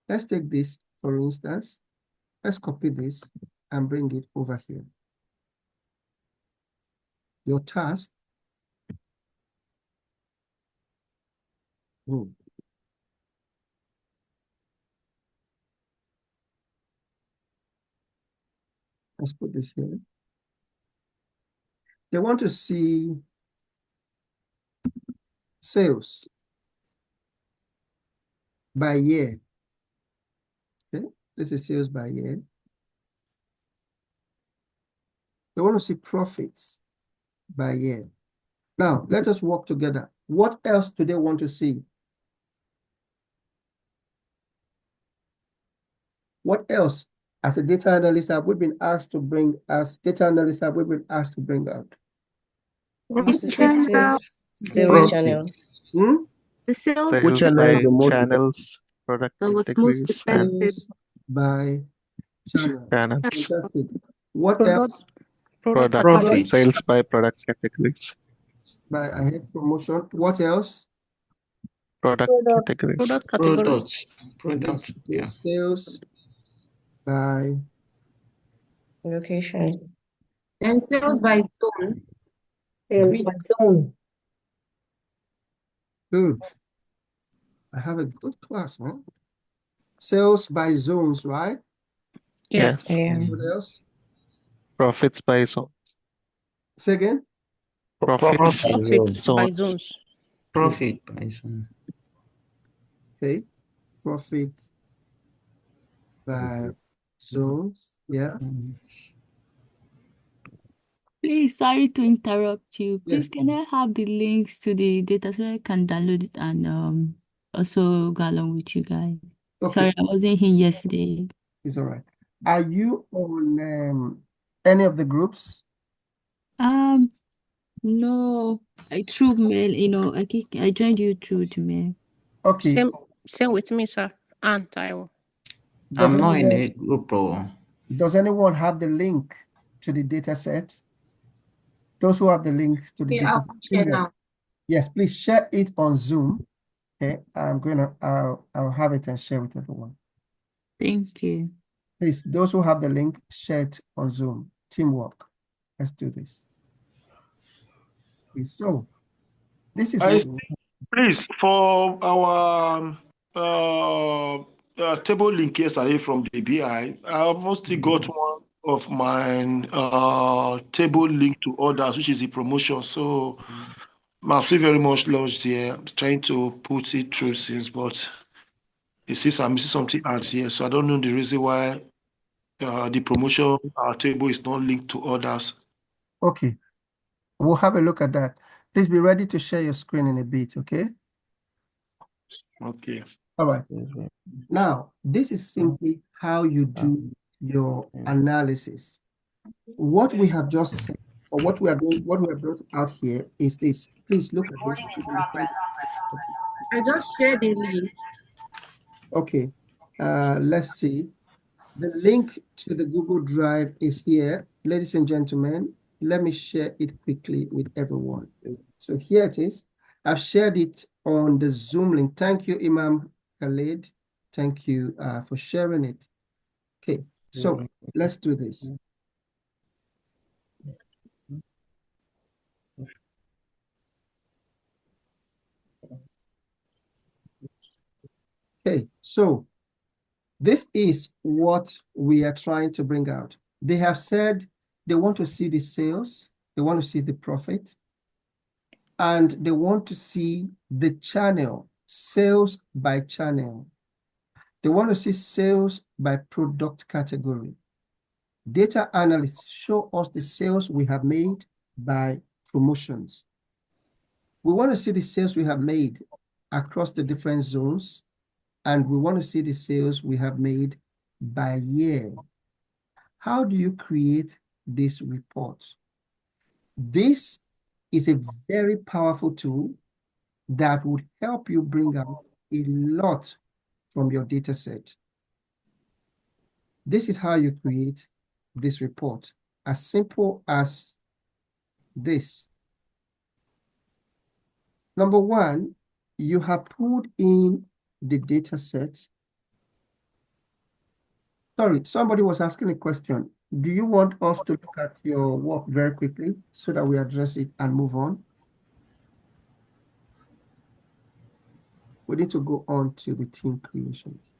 Let's take this, for instance. Let's copy this and bring it over here. Your task. Let's put this here. They want to see sales by year. Okay, this is sales by year. They want to see profits by year. Now, let us work together. What else do they want to see? What else, as a data analyst, have we been asked to bring, as data analysts, have we been asked to bring out? Descriptive sales channels. The sales Which channel is the most channels, product that was most categories, effective. Sales by channel. channels, Fantastic. What Product, else? product product category. sales by product categories, By ahead promotion. What else? product categories, Product category. Product, yeah. Sales by Location. And sales by zone. Sales by zone. good. I have a good class, man. Sales by zones, right? Yeah. yes, Yeah. What else? profits by zone, Say again. profits Profits by zones, zones. Profit by zone. Okay. Profit by zones. Yeah. Please, sorry to interrupt you. Yes. Please, can I have the links to the data so I can download it and also go along with you guys? Okay. Sorry, I wasn't here yesterday. It's all right. Are you on any of the groups? No, through mail, I joined you through the mail. Okay. Same with me, sir. And Taiwo. Does I'm not in anyone, a group. does anyone have the link to the data set? Those who have the links to the Okay, data I'll set. share now. Yes, please share it on Zoom. Okay, I'll have it and share with everyone. Thank you. Please, those who have the link, share it on Zoom. Teamwork. Let's do this. Okay, so this is what Please, for our table link yesterday from the BI, I've also got one of my table link to others, which is the promotion. So I'm still very much lost here. I'm trying to put it through since, but it seems I'm missing something out here. So I don't know the reason why the promotion table is not linked to others. Okay, we'll have a look at that. Please be ready to share your screen in a bit, okay? Okay. All right. Now, this is simply how you do your analysis. What we have just said, or what we are doing, what we have brought out here is this. Please look at this. I just shared the link. Okay, let's see. The link to the Google Drive is here. Ladies and gentlemen, let me share it quickly with everyone. So here it is. I've shared it on the Zoom link. Thank you, Imam Khalid. Thank you for sharing it. Okay, so let's do this. Okay, so this is what we are trying to bring out. They have said they want to see the sales, they want to see the profit, and they want to see the channel, sales by channel. They want to see sales by product category. Data analysts show us the sales we have made by promotions. We want to see the sales we have made across the different zones, and we want to see the sales we have made by year. How do you create this report? This is a very powerful tool that would help you bring out a lot from your data set. This is how you create this report. As simple as this. Number one, you have pulled in the data sets. Sorry, somebody was asking a question. Do you want us to look at your work very quickly so that we address it and move on? We need to go on to the team creations.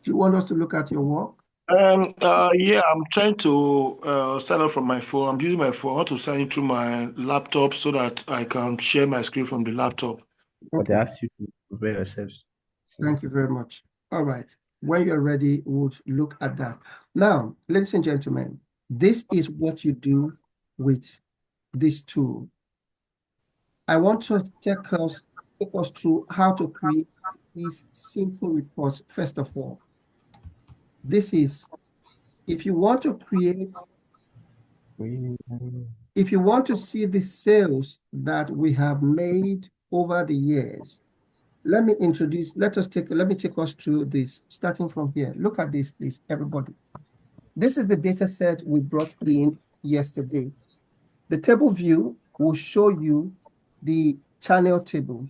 Do you want us to look at your work? Yeah, I'm trying to sign up from my phone. I'm using my phone. I want to sign in through my laptop so that I can share my screen from the laptop. But they ask you to prepare yourselves. Thank you very much. All right. When you're ready, we'll look at that. Now, ladies and gentlemen, this is what you do with this tool. I want to take us through how to create these simple reports. First of all, this is, if you want to create, if you want to see the sales that we have made over the years, let me take us through this, starting from here. Look at this, please, everybody. This is the data set we brought in yesterday. The table view will show you the channel table.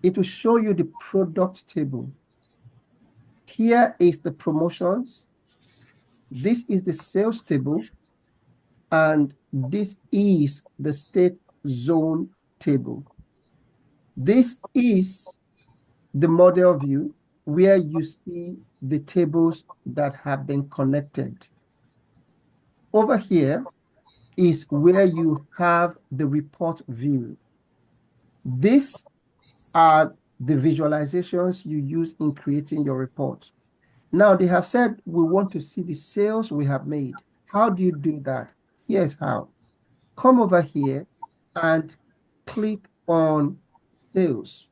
It will show you the product table. Here is the promotions. This is the sales table. And this is the state zone table. This is the model view where you see the tables that have been connected. Over here is where you have the report view. These are the visualizations you use in creating your report. Now they have said we want to see the sales we have made. How do you do that? Here's how. Come over here and click on sales.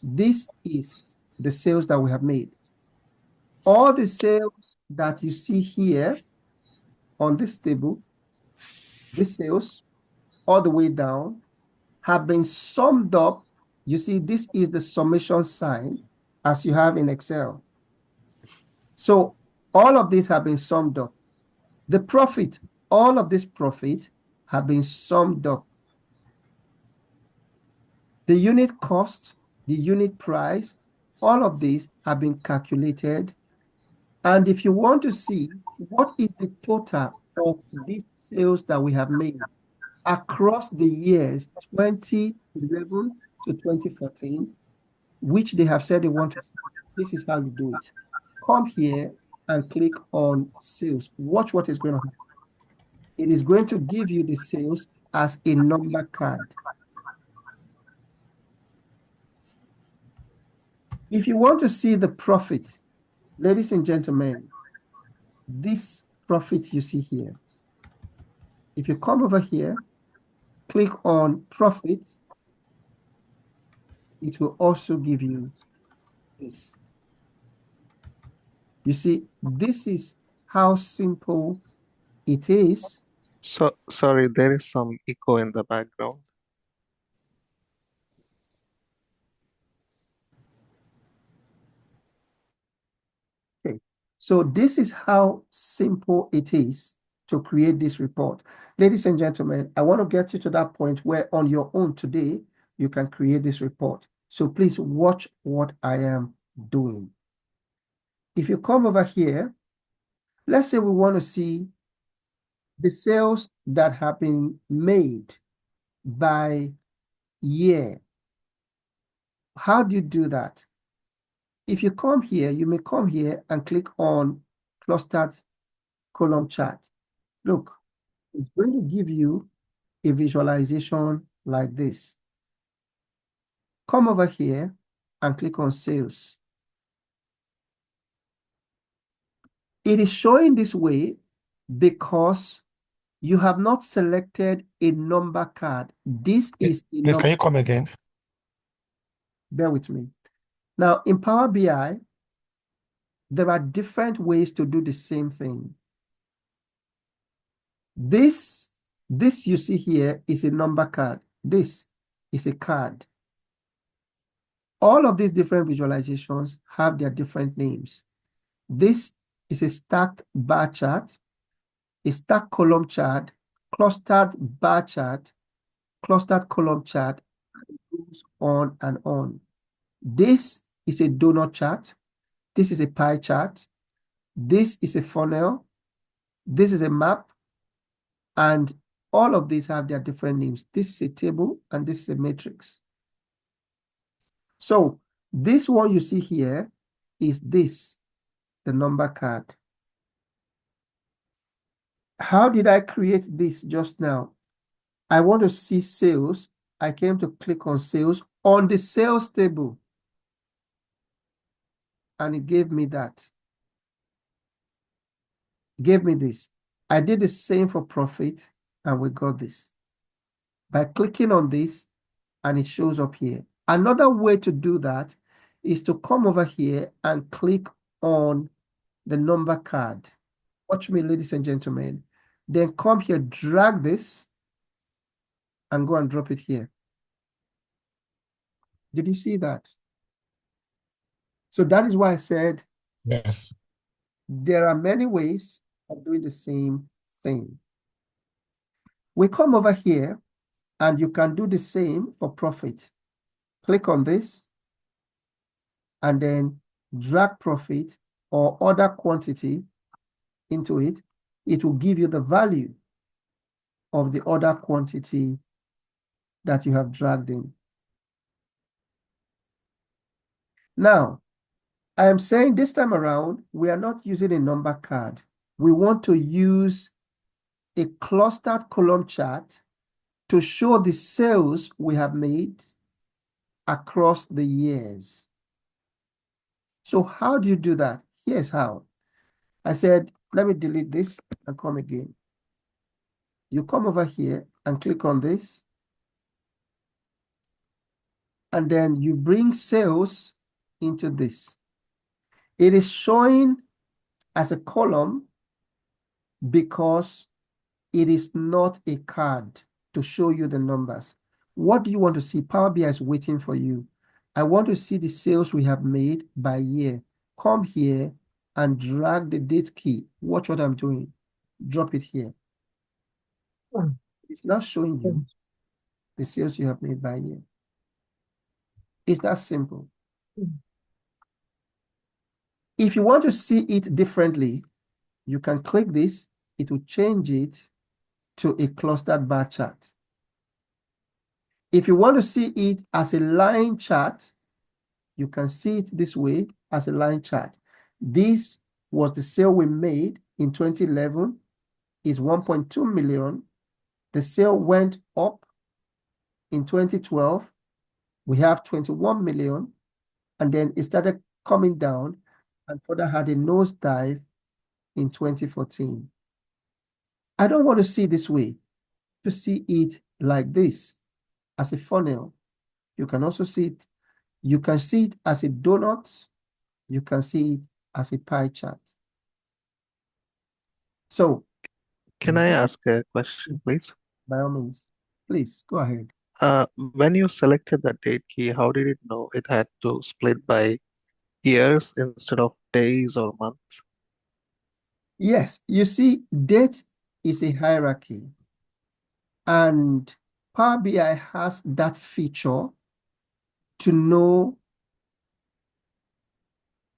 This is the sales that we have made. All the sales that you see here on this table, the sales all the way down have been summed up. You see, this is the summation sign as you have in Excel. So all of these have been summed up. The profit, all of this profit have been summed up. The unit cost, the unit price, all of these have been calculated. And if you want to see what is the total of these sales that we have made across the years 2011 to 2014, which they have said they want to see, this is how you do it. Come here and click on sales. Watch what is going to happen. It is going to give you the sales as a number card. If you want to see the profit, ladies and gentlemen, this profit you see here, if you come over here, click on profit, it will also give you this. You see, this is how simple it is. So sorry, there is some echo in the background. Okay, so this is how simple it is to create this report. Ladies and gentlemen, I want to get you to that point where on your own today, you can create this report. So please watch what I am doing. If you come over here, let's say we want to see the sales that have been made by year. How do you do that? If you come here, you may come here and click on clustered column chart. Look, it's going to give you a visualization like this. Come over here and click on sales. It is showing this way because you have not selected a number card. This is a Please, can you come again? Bear with me. Now, in Power BI, there are different ways to do the same thing. This you see here is a number card. This is a card. All of these different visualizations have their different names. This is a stacked bar chart, a stacked column chart, clustered bar chart, clustered column chart, and it goes on and on. This is a donut chart. This is a pie chart. This is a funnel. This is a map. And all of these have their different names. This is a table and this is a matrix. So this one you see here is this, the number card. How did I create this just now? I want to see sales. I came to click on sales on the sales table. And it gave me that. It gave me this. I did the same for profit and we got this. By clicking on this and it shows up here. Another way to do that is to come over here and click on the number card. Watch me, ladies and gentlemen. Then come here, drag this and go and drop it here. Did you see that? So that is why I said, Yes. there are many ways of doing the same thing. We come over here and you can do the same for profit. Click on this and then drag profit or order quantity into it. It will give you the value of the order quantity that you have dragged in. Now, I am saying this time around, we are not using a number card. We want to use a clustered column chart to show the sales we have made across the years. So how do you do that? Here's how. I said, let me delete this and come again. You come over here and click on this. And then you bring sales into this. It is showing as a column because it is not a card to show you the numbers. What do you want to see? Power BI is waiting for you. I want to see the sales we have made by year. Come here and drag the date key. Watch what I'm doing. Drop it here. It's not showing you the sales you have made by year. It's that simple. If you want to see it differently, you can click this. It will change it to a clustered bar chart. If you want to see it as a line chart, you can see it this way as a line chart. This was the sale we made in 2011. It's 1.2 million. The sale went up in 2012. We have 21 million. And then it started coming down and further had a nosedive in 2014. I don't want to see it this way. To see it like this as a funnel. You can also see it. You can see it as a donut. You can see it as a pie chart. So, can I ask a question, please? By all means, please go ahead. When you selected the date key, how did it know it had to split by years instead of days or months? Yes, you see, date is a hierarchy. And Power BI has that feature to know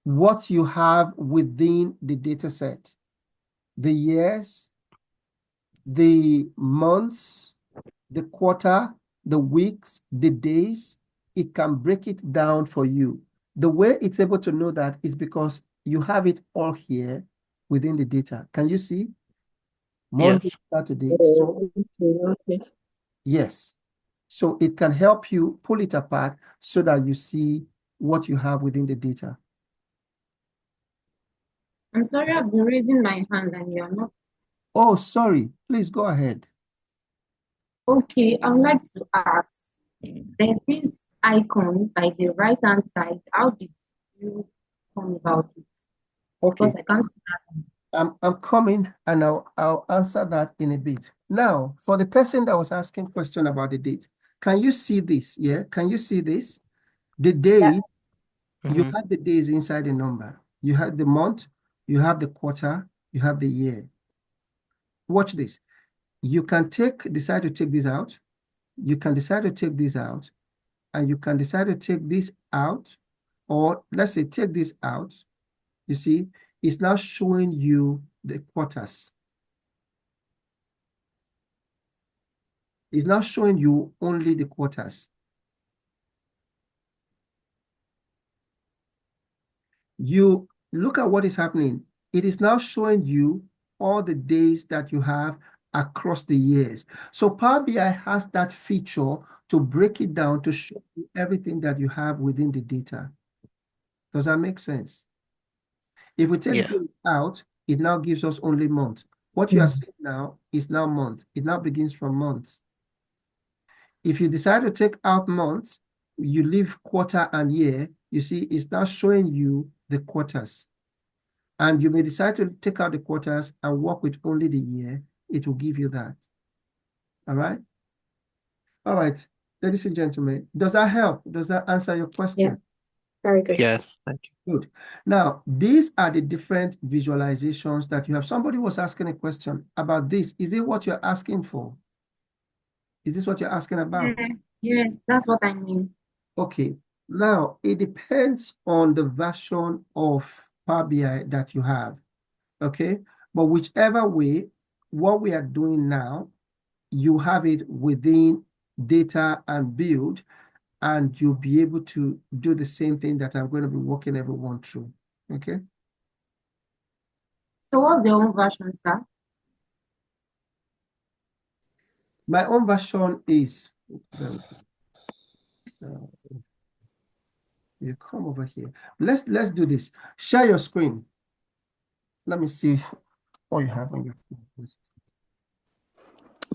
what you have within the data set. The years, the months, the quarter, the weeks, the days. It can break it down for you. The way it's able to know that is because you have it all here within the data. Can you see? Monday, Saturday. So, yes. So it can help you pull it apart so that you see what you have within the data. I'm sorry, I've been raising my hand and you're not. Oh, sorry. Please go ahead. Okay, I would like to ask, there's this icon by the right-hand side. How did you come about it? Because I can't see that. I'm coming and I'll answer that in a bit. Now, for the person that was asking question about the date, can you see this? Yeah, can you see this? The day, you have the days inside the number. You have the month, you have the quarter, you have the year. Watch this. You can decide to take this out. You can decide to take this out, and you can decide to take this out, or let's say take this out. You see, it's now showing you the quarters. It's not showing you only the quarters. You look at what is happening. It is now showing you all the days that you have across the years. So Power BI has that feature to break it down to show you everything that you have within the data. Does that make sense? If we take it out, it now gives us only month. What you are seeing now is now month. It now begins from month. If you decide to take out months, you leave quarter and year, you see it's now showing you the quarters. And you may decide to take out the quarters and work with only the year. It will give you that. All right? All right, ladies and gentlemen, does that help? Does that answer your question? Yeah. Very good. Yes, thank you. Good. Now, these are the different visualizations that you have. Somebody was asking a question about this. Is it what you're asking for? Is this what you're asking about? Yes, that's what I mean. Okay. Now, it depends on the version of Power BI that you have. Okay. But whichever way, what we are doing now, you have it within data and build, and you'll be able to do the same thing that I'm going to be walking everyone through. Okay. So what's your own version, sir? My own version is, you come over here. Let's do this. Share your screen. Let me see what you have on your phone.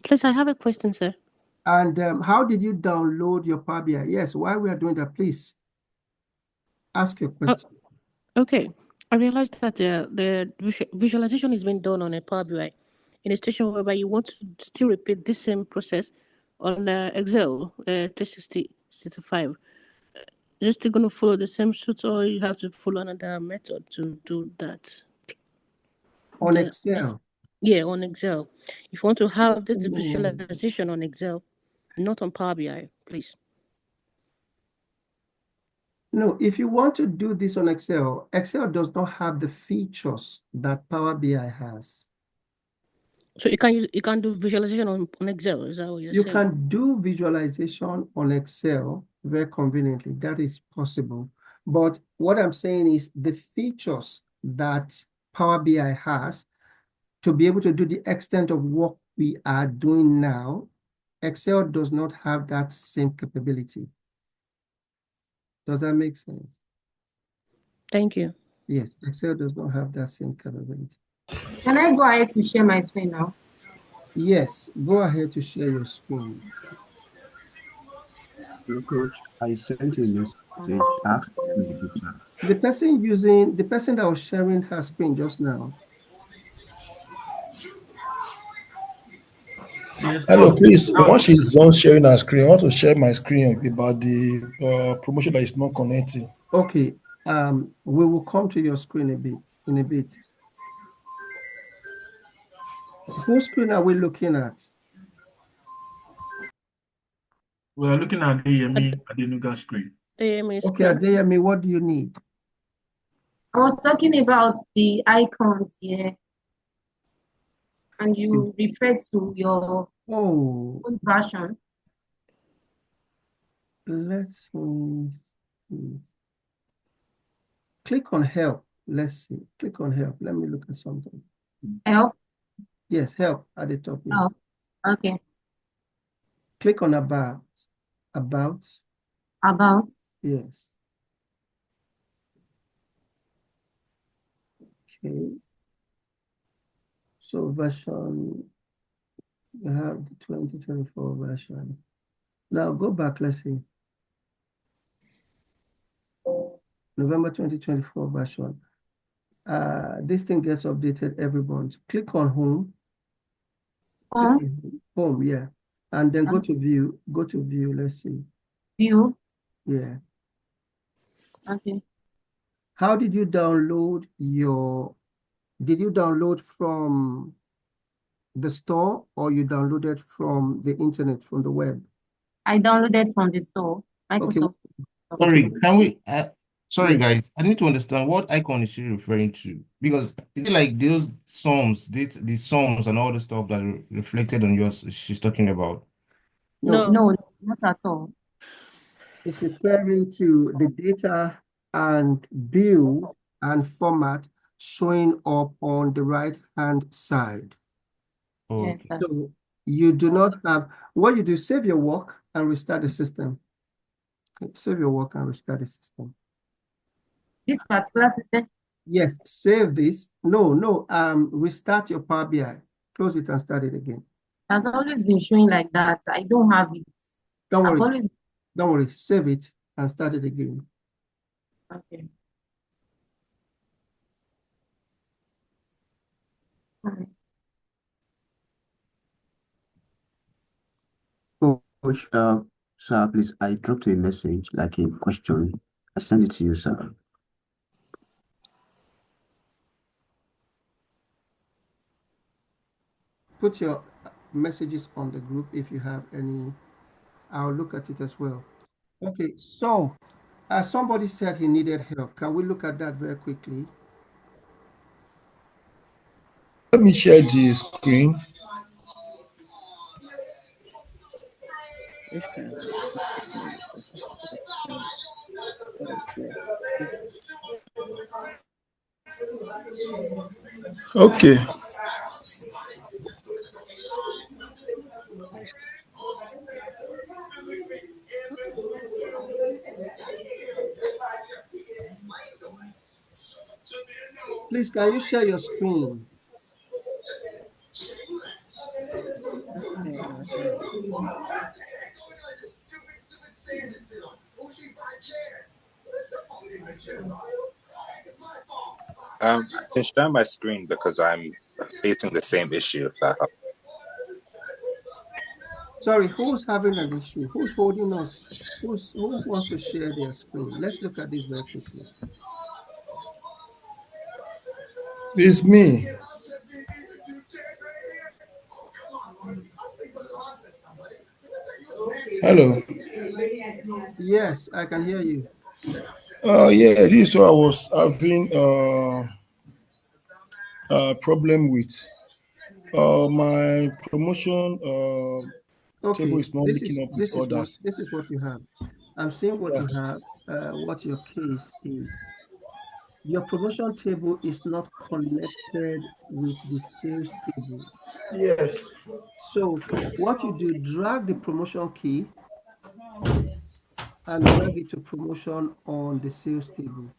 Please, I have a question, sir. And how did you download your Power BI? Yes, while we are doing that, please ask your question. Okay. I realized that the visualization is being done on a Power BI in a station whereby you want to still repeat this same process on Excel 365. Is it still going to follow the same suit, or you have to follow another method to do that? On Excel? Yeah, on Excel. If you want to have this visualization on Excel, not on Power BI, please. No, if you want to do this on Excel, Excel does not have the features that Power BI has. So you can do visualization on Excel, is that what you're saying? You can do visualization on Excel very conveniently. That is possible. But what I'm saying is the features that Power BI has to be able to do the extent of what we are doing now, Excel does not have that same capability. Does that make sense? Thank you. Yes, Excel does not have that same capability. Can I go ahead to share my screen now? Yes, go ahead to share your screen. Hello, Coach. I sent you a message. Ask me to do that. The person that was sharing her screen just now. Hello, please. Once she's done sharing her screen, I want to share my screen about the promotion that is not connecting. Okay. We will come to your screen in a bit. Whose screen are we looking at? We are looking at Adeyemi Adenuga's screen. Okay, Adeyemi, what do you need? I was talking about the icons here, and you referred to your own version. Let's see. Click on help. Let's see. Click on help. Let me look at something. Help? Yes, help at the top. Oh, okay. Click on about. About. About? Yes. Okay. So version, you have the 2024 version. Now go back, let's see. November 2024 version. This thing gets updated every month. Click on home. Home, yeah. And then go to view. Go to view, let's see. View? Yeah. Okay. How did you download did you download from the store, or you downloaded from the internet, from the web? I downloaded from the store, Okay. Microsoft. Sorry, can we? Sorry, Yes. guys. I need to understand what icon is she referring to? Because is it like those sums, the sums and all the stuff that reflected on yours she's talking about? No, No, not at all. it's referring to the data and bill and format showing up on the right-hand side. Yes, sir. So you do not have, what you do, save your work and restart the system. Okay, save your work and restart the system. This particular system? Yes, save this. No, restart your Power BI. Close it and start it again. Has always been showing like that. I don't have it. Don't I've worry. always Don't worry. Save it and start it again. okay. Coach, sir, please, I dropped a message, like a question. I sent it to you, sir. Put your messages on the group if you have any. I'll look at it as well. Okay, so somebody said he needed help. Can we look at that very quickly? Let me share the screen. Okay. Please, can you share your screen? I can share my screen because I'm facing the same issue, if that helps. Sorry, who's having an issue? Who's holding us? Who wants to share their screen? Let's look at this very quickly. It's me. Hello. Yes, I can hear you. Yeah, this is what I was having problem with. My promotion table is not linking up with others. This is what you have. I'm seeing what you have, what your case is. Your promotion table is not connected with the sales table. Yes. So what you do, drag the promotion key and drag it to promotion on the sales table.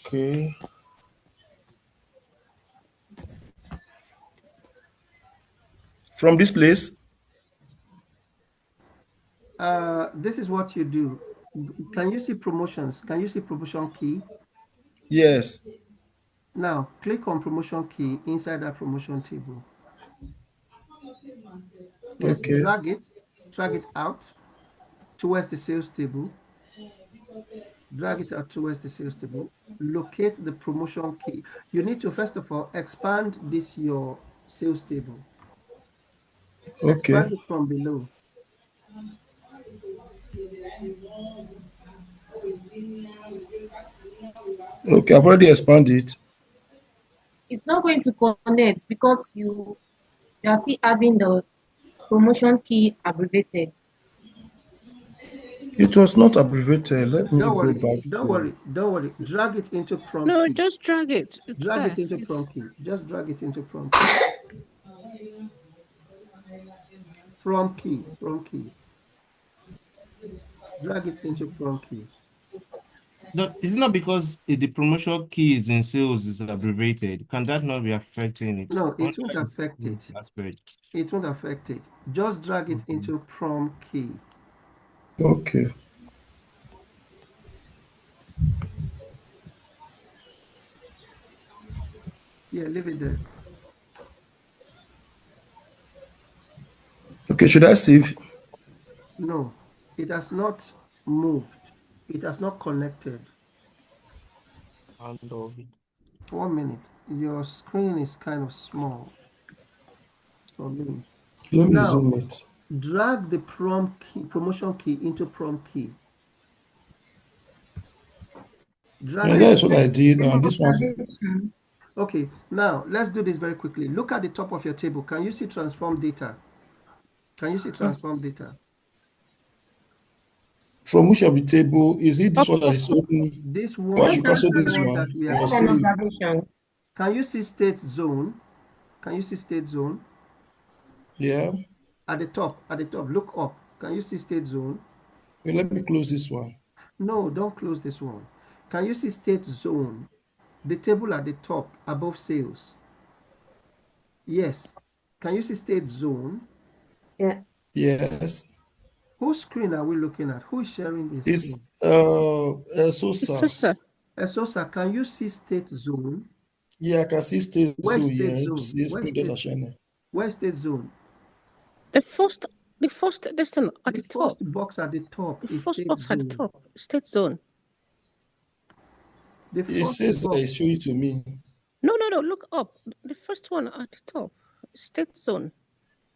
Okay. From this place? This is what you do. Can you see promotions? Can you see promotion key? Yes. Now click on promotion key inside that promotion table. Yes, Okay. drag it out towards the sales table. Drag it out towards the sales table. Locate the promotion key. You need to, first of all, expand this your sales table. Okay. Expand it from below. Okay, I've already expanded. It's not going to connect because you are still having the promotion key abbreviated. It was not abbreviated. Let me Don't worry, go back. don't worry. Drag it into prompt No, key. just drag it. It's Drag there. it into prompt key. Just drag it into prompt key. Prompt key. Drag it into prompt key. No, it's not because the promotion key is in sales is abbreviated. Can that not be affecting it? No, it won't affect it. It won't affect it. Just drag it into prompt key. Okay. Yeah, leave it there. Okay, should I save? No, it has not moved. It has not connected. 1 minute. Your screen is kind of small for me. Let me Now, zoom it. drag the promotion key into prompt key. Drag That's what I did. This one's Okay, now let's do this very quickly. Look at the top of your table. Can you see transform data? Can you see transform data? from which of the table is it? This one that is open. This Or I one, should cancel this one one. that we are Or seeing. save. Observation. Can you see state zone? Can you see state zone? Yeah. At the top, look up. Can you see state zone? Okay, let me close this one. No, don't close this one. Can you see state zone? The table at the top above sales. Yes. Can you see state zone? Yeah. Yes. Whose screen are we looking at? Who is sharing this It's screen? Sosa. Sosa, can you see state zone? Yeah, I can see state Where zone. state Yeah, zone? it's Where data state, channel. where state zone? The first this thing at the top. First box at the top The is first state box at the zone. top, state zone. The It first says that box. it's showing to me. No, look up. The first one at the top, state zone.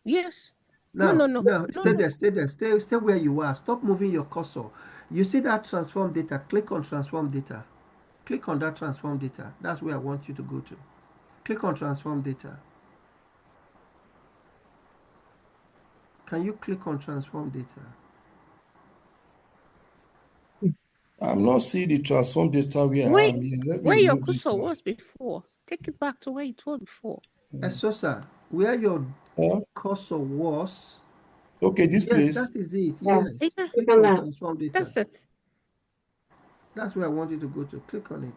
Yes. No, No. Stay there. Stay where you are. Stop moving your cursor. You see that transform data? Click on transform data. Click on that transform data. That's where I want you to go to. Click on transform data. Can you click on transform data? I'm not seeing the transform data where I am here. Where your cursor was before. Take it back to where it was before. Sosa, where your cursor was. Okay, this place. That is it. Yeah. Yes. Yeah. Click on transform data. That's it. That's where I want you to go to. Click on it.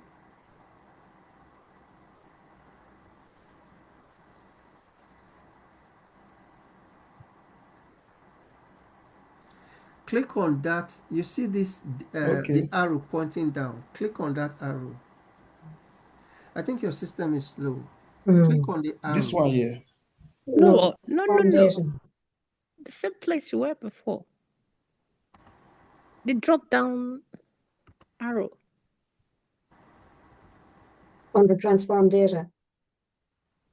Click on that. You see this, the arrow pointing down. Click on that arrow. I think your system is slow. Click on the arrow. This one here. No. The same place you were before. The drop down arrow. On the transform data.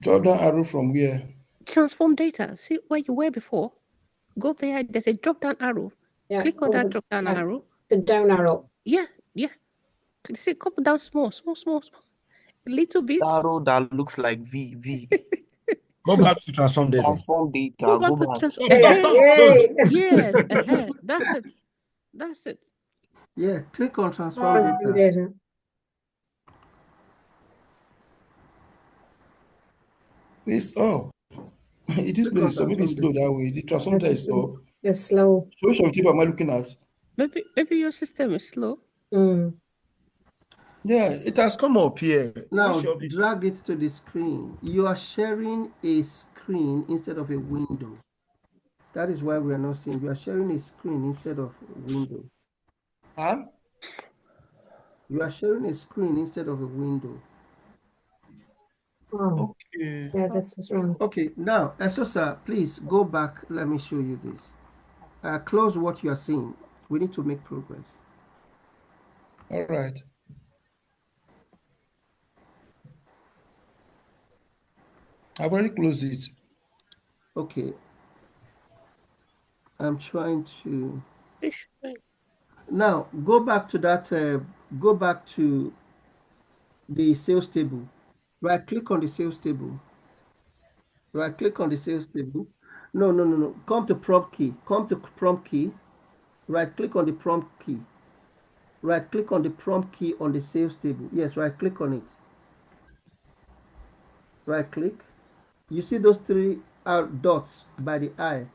Drop down arrow from where? Transform data. See where you were before. Go there. There's a drop down arrow. Yeah. Click on that drop down arrow. The down arrow. Yeah. See, come down small. A little bit. Arrow that looks like V. Go back to transform data. Transform data. Go back to transform. Yes. That's it. Yeah. Click on transform data. It's up. It is place, so maybe it's slow that way. The transform data is up. It's slow. So which of the table am I looking at? Maybe your system is slow. Yeah, it has come up here. Now drag it to the screen. You are sharing a screen instead of a window. That is why we are not seeing. You are sharing a screen instead of a window. Huh? You are sharing a screen instead of a window. Oh. Okay. Yeah, that's what's wrong. Okay, now, Sosa, please go back. Let me show you this. Close what you are seeing. We need to make progress. All right. I've already closed it. Okay. I'm trying to. Now, go back to that. Go back to the sales table. Right click on the sales table. Right click on the sales table. No. Come to prompt key. Right click on the prompt key. Right click on the prompt key on the sales table. Yes, right click on it. Right click. You see those three dots by the eye.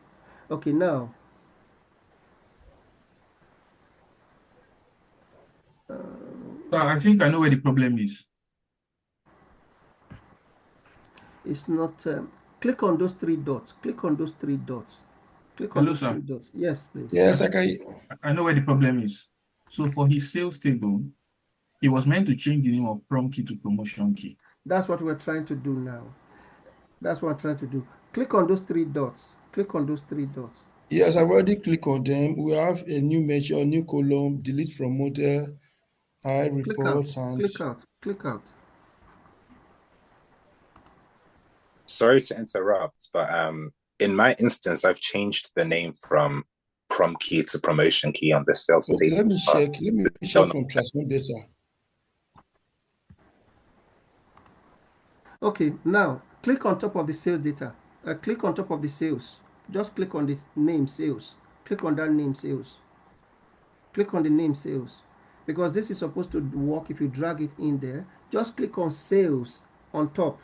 Okay, now. I think I know where the problem is. It's not. Click on those three dots. Click on those three dots. Click on those three dots. Yes, please. Yes, I know where the problem is. So for his sales table, he was meant to change the name of prompt key to promotion key. That's what we're trying to do now. That's what I'm trying to do. Click on those three dots. Click on those three dots. Yes, I've already clicked on them. We have a new measure, a new column, delete from model, high reports, and click out. sorry to interrupt, but in my instance, I've changed the name from prom key to promotion key on the sales Okay, table. let me check. Let me check from transform data. Okay, now click on top of the sales data. Click on top of the sales. Just click on this name sales. Click on that name sales. Click on the name sales. Because this is supposed to work if you drag it in there. Just click on sales on top.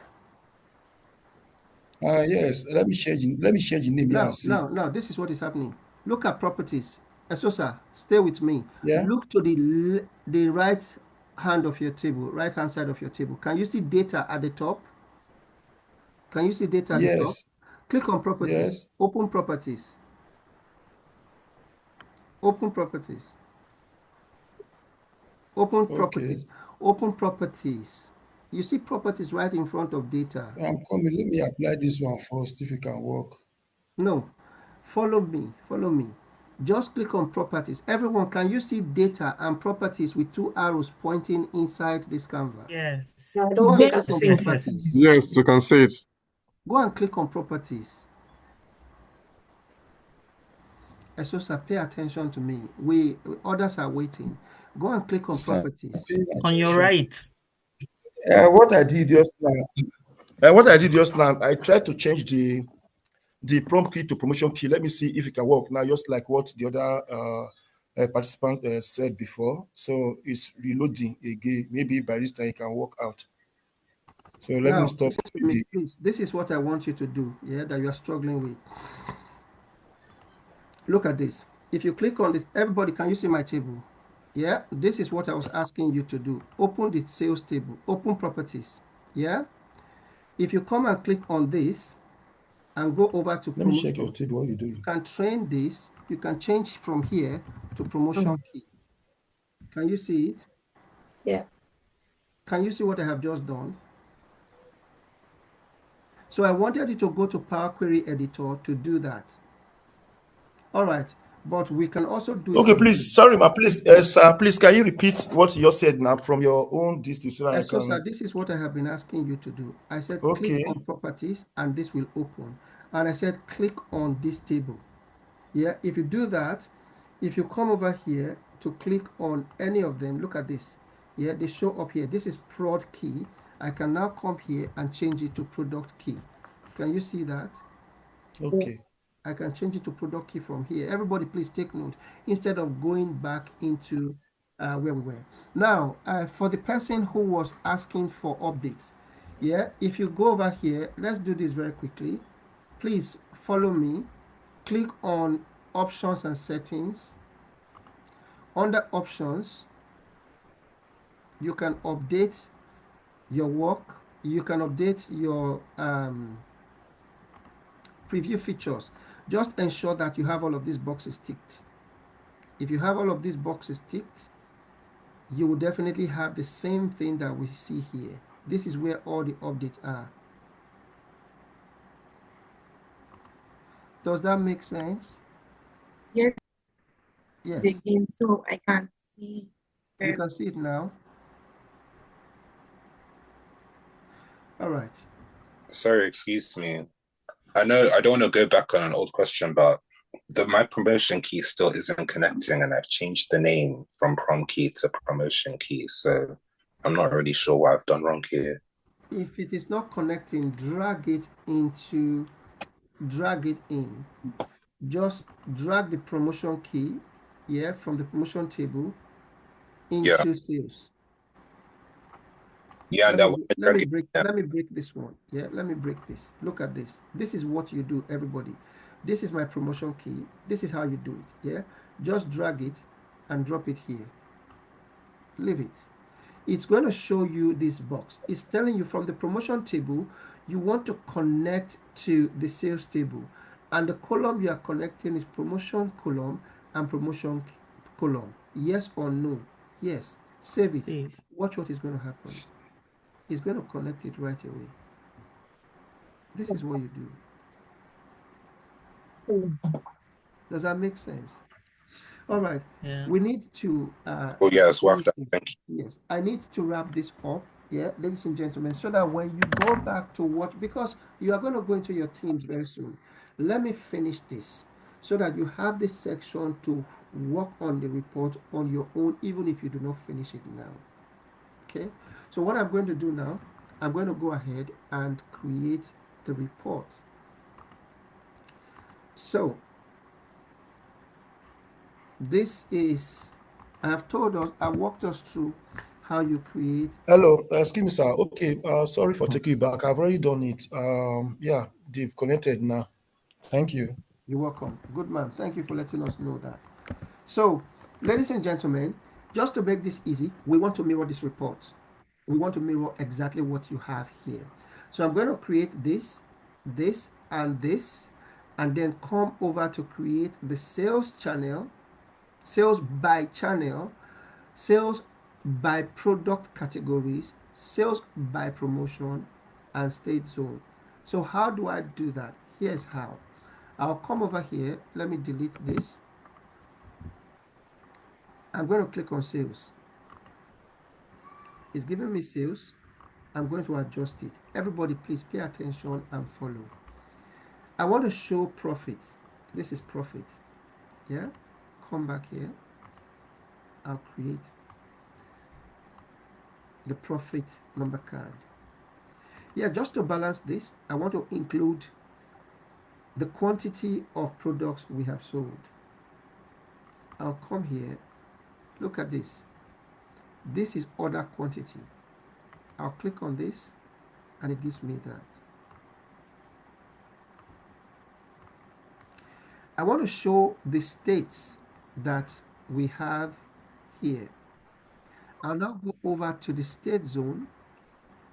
Yes. Let me change the name. Yeah, Now, this is what is happening. Look at properties. Esosa, stay with me. Yeah. Look to the right hand of your table, right hand side of your table. Can you see data at the top? Can you see data at the top? Yes. Click on properties. Yes. Open properties. Open properties. Open properties. Open properties. You see properties right in front of data. I'm coming. Let me apply this one first if it can work. No. Follow me. Follow me. Just click on properties. Everyone, can you see data and properties with two arrows pointing inside this canvas? Yes. No, I Go don't and see click on that. properties. Yes, you can see it. Go and click on properties. Esosa, pay attention to me. Others are waiting. Go and click on properties. On your right. What I did just now, I tried to change the prompt key to promotion key. Let me see if it can work now, just like what the other participant said before. So it's reloading again. Maybe by this time it can work out. So let me stop. Listen to me, please. This is what I want you to do, that you are struggling with. Look at this. If you click on this, everybody, can you see my table? Yeah, this is what I was asking you to do. Open the sales table, open properties. Yeah, if you come and click on this and go over to Let me check your table. What you do? You can train this. You can change from here to promotion key. Can you see it? Yeah. Can you see what I have just done? So I wanted you to go to Power Query Editor to do that. All right, but we can also do it. Okay, please. Sorry, please, sir. Please, can you repeat what you said now from your own distance? So sir, this is what I have been asking you to do. I said click on properties and this will open. And I said click on this table. Yeah, if you do that, if you come over here to click on any of them, look at this. Yeah, they show up here. This is prod key. I can now come here and change it to product key. Can you see that? Okay. I can change it to product key from here. Everybody, please take note instead of going back into where we were. Now, for the person who was asking for updates, yeah, if you go over here, let's do this very quickly. Please follow me. Click on options and settings. Under options, you can update your work. You can update your preview features. Just ensure that you have all of these boxes ticked. If you have all of these boxes ticked, you will definitely have the same thing that we see here. This is where all the updates are. Does that make sense? Yes. Yes. Again, so I can see. You can see it now. All right. Sorry, excuse me. I know I don't want to go back on an old question, but my promotion key still isn't connecting, and I've changed the name from prom key to promotion key. So I'm not really sure what I've done wrong here. If it is not connecting, drag it in. Just drag the promotion key, from the promotion table into sales. Yeah, let me break this one. Yeah, let me break this. Look at this. This is what you do, everybody. This is my promotion key. This is how you do it. Yeah, just drag it and drop it here. Leave it. It's going to show you this box. It's telling you from the promotion table, you want to connect to the sales table. And the column you are connecting is promotion column and promotion column. Yes or no? Yes. Save it. Save. Watch what is going to happen. It's going to connect it right away. This is what you do. Does that make sense? All right. Yeah. We need to. Oh yes, well done. Thank you. Yes, I need to wrap this up. Yeah, ladies and gentlemen, so that when you go back to what, because you are going to go into your teams very soon. Let me finish this so that you have this section to work on the report on your own, even if you do not finish it now. Okay, so what I'm going to do now, I'm going to go ahead and create the report. So this is, I've walked us through how you create. Hello, excuse me, sir. Okay, sorry for taking you back. I've already done it. Yeah, they've connected now. Thank you. You're welcome. Good man. Thank you for letting us know that. So, ladies and gentlemen, just to make this easy, we want to mirror this report. We want to mirror exactly what you have here. So I'm going to create this, and then come over to create the sales channel, sales by channel, sales by product categories, sales by promotion, and state zone. So how do I do that? Here's how. I'll come over here. Let me delete this. I'm going to click on sales. It's giving me sales. I'm going to adjust it. Everybody, please pay attention and follow. I want to show profit. This is profit. Yeah. Come back here. I'll create the profit number card. Yeah, just to balance this, I want to include the quantity of products we have sold. I'll come here. Look at this. This is order quantity. I'll click on this and it gives me that. I want to show the states that we have here. I'll now go over to the state zone.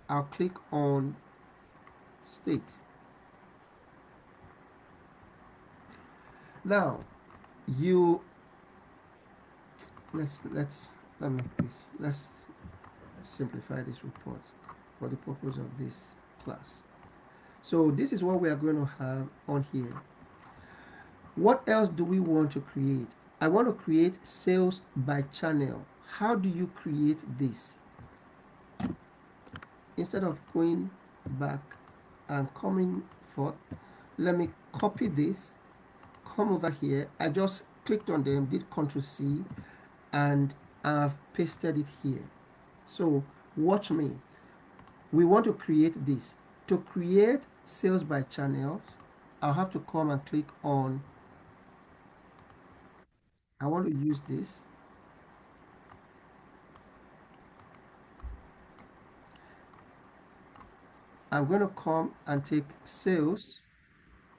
I'll click on states. Now, let me make this. Let's simplify this report for the purpose of this class. So this is what we are going to have on here. What else do we want to create? I want to create sales by channel. How do you create this? Instead of going back and coming forth, let me copy this, come over here. I just clicked on them, did Ctrl+C, and I've pasted it here. So watch me. We want to create this. To create sales by channels, I'll have to come and click on, I want to use this. I'm going to come and take sales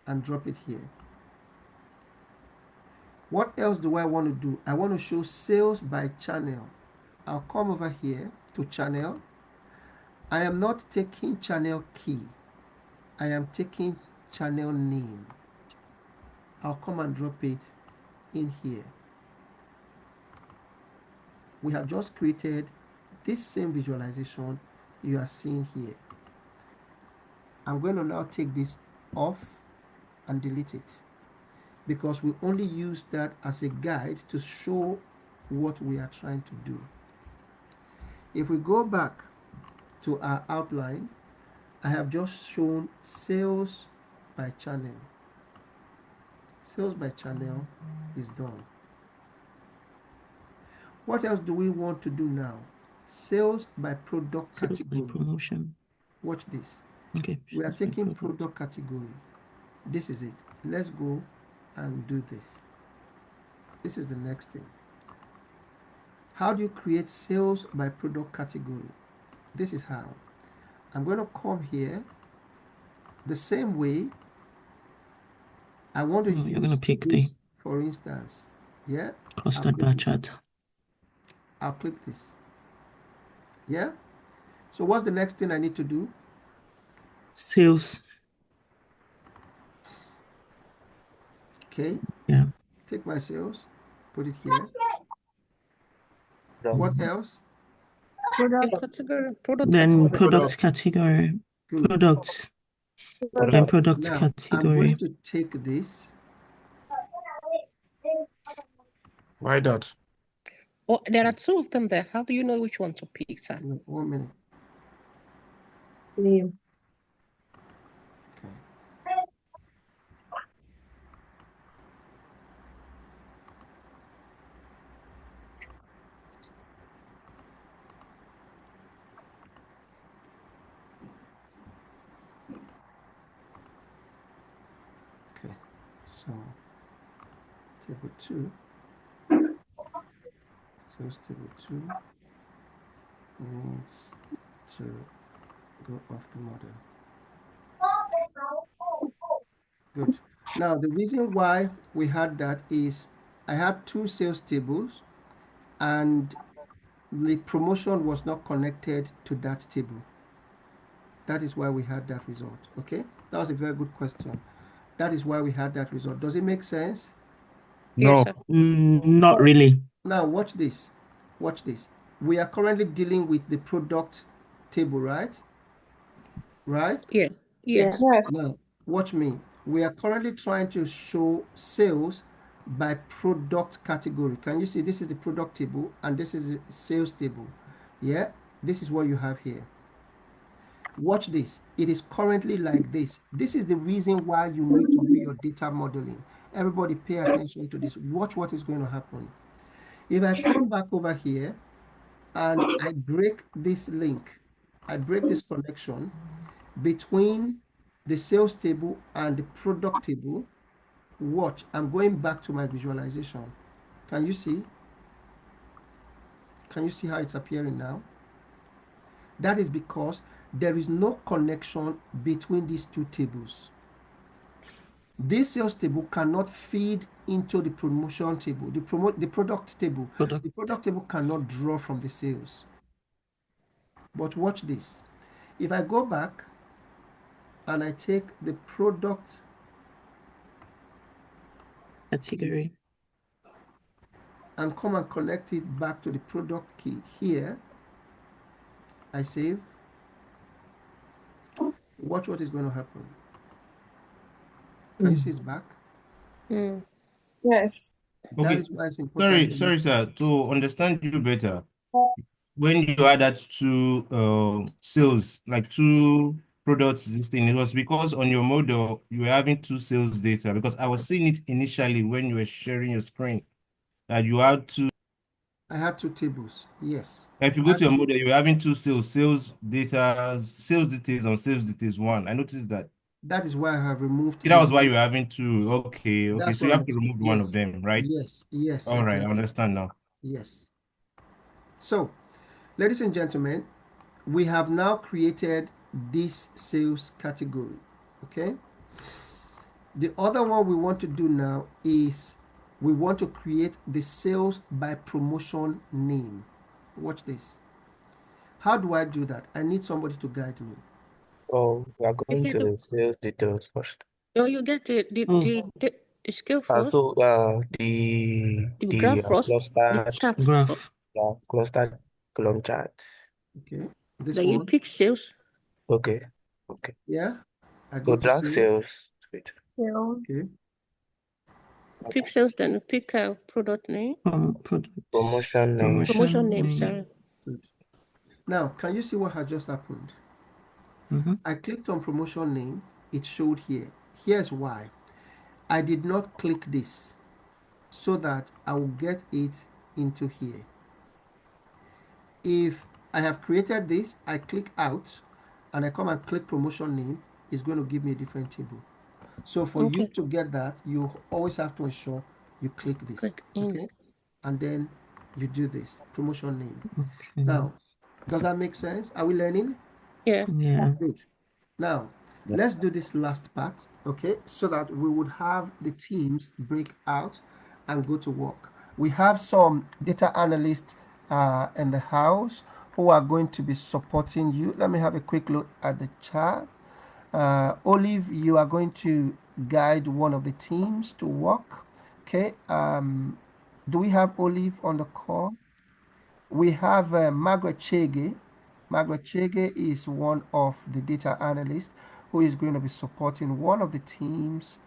and drop it here. What else do I want to do? I want to show sales by channel. I'll come over here to channel. I am not taking channel key. I am taking channel name. I'll come and drop it in here. We have just created this same visualization you are seeing here. I'm going to now take this off and delete it, because we only use that as a guide to show what we are trying to do. If we go back to our outline, I have just shown sales by channel. Sales by channel is done. What else do we want to do now? Sales by product category. Promotion. Watch this. Okay. We are taking product category. This is it. Let's go and do this. This is the next thing. How do you create sales by product category? This is how. I'm going to come here. The same way, I want to use you're going to pick this, the for instance. Yeah. custard bar chart. I'll click this. Yeah. So what's the next thing I need to do? Sales. Okay. Yeah. Take my sales, put it here. What else? Then product category. Good. Products. Then product Now, I'm category. going to take this. Why that? Oh, there are two of them there. How do you know which one to pick, sir? 1 minute. Name. Okay, so table 2. So table 2 needs to go off the model. Good. Now, the reason why we had that is I had 2 sales tables and the promotion was not connected to that table. That is why we had that result. Okay, that was a very good question. That is why we had that result. Does it make sense? Yes, No. sir. Not really. Now, watch this. Watch this. We are currently dealing with the product table, right? Right? Yes. Yes. Yes. Now, watch me. We are currently trying to show sales by product category. Can you see this is the product table and this is the sales table? Yeah, this is what you have here. Watch this. It is currently like this. This is the reason why you need to do your data modeling. Everybody pay attention to this. Watch what is going to happen. If I come back over here and I break this link, I break this connection between the sales table and the product table, watch, I'm going back to my visualization. Can you see? Can you see how it's appearing now? That is because there is no connection between these 2 tables. This sales table cannot feed into the promotion table, the product table. The product table cannot draw from the sales. But watch this. If I go back and I take the product category and come and connect it back to the product key here, I save. Watch what is going to happen. Can you see it's back? Yes. That Okay. is why it's important. Sorry, sir. To understand you better, when you add that to sales, like 2 products, this thing, it was because on your model you were having 2 sales data, because I was seeing it initially when you were sharing your screen that you had 2. I had 2 tables. Yes. If you go to your model, you're having 2 sales data, sales details on sales details 1. I noticed that. That is why I have removed. That was why you were having 2. Okay. That's So you what have to remove one of them, right? Yes. Yes. All right, I Exactly. understand now. Yes. So, ladies and gentlemen, we have now created this sales category. Okay. The other one we want to do now is we want to create the sales by promotion name. Watch this. How do I do that? I need somebody to guide me. Oh, we are going get to the- the sales details first. No, you get the scale first. So the graph first. The clustered chart. graph. clustered column chart. Okay. This Then you one. pick sales. Okay. Yeah. I So go to drag sales. sales. Wait. Okay. Pick sales, then you pick a product name. Promotion name. Promotion name, sorry. Good. Now, can you see what had just happened? I clicked on promotion name. It showed here. Here's why. I did not click this so that I will get it into here. If I have created this, I click out and I come and click promotion name, it's going to give me a different table. So for you to get that, you always have to ensure you click this. Okay. And then you do this promotion name. Now, does that make sense? Are we learning? Yeah. Good. Now, let's do this last part, okay, so that we would have the teams break out and go to work. We have some data analysts in the house who are going to be supporting you. Let me have a quick look at the chat. Olive, you are going to guide one of the teams to work. Okay. Do we have Olive on the call? We have Margaret Chege. Margaret Chege is one of the data analysts who is going to be supporting one of the teams.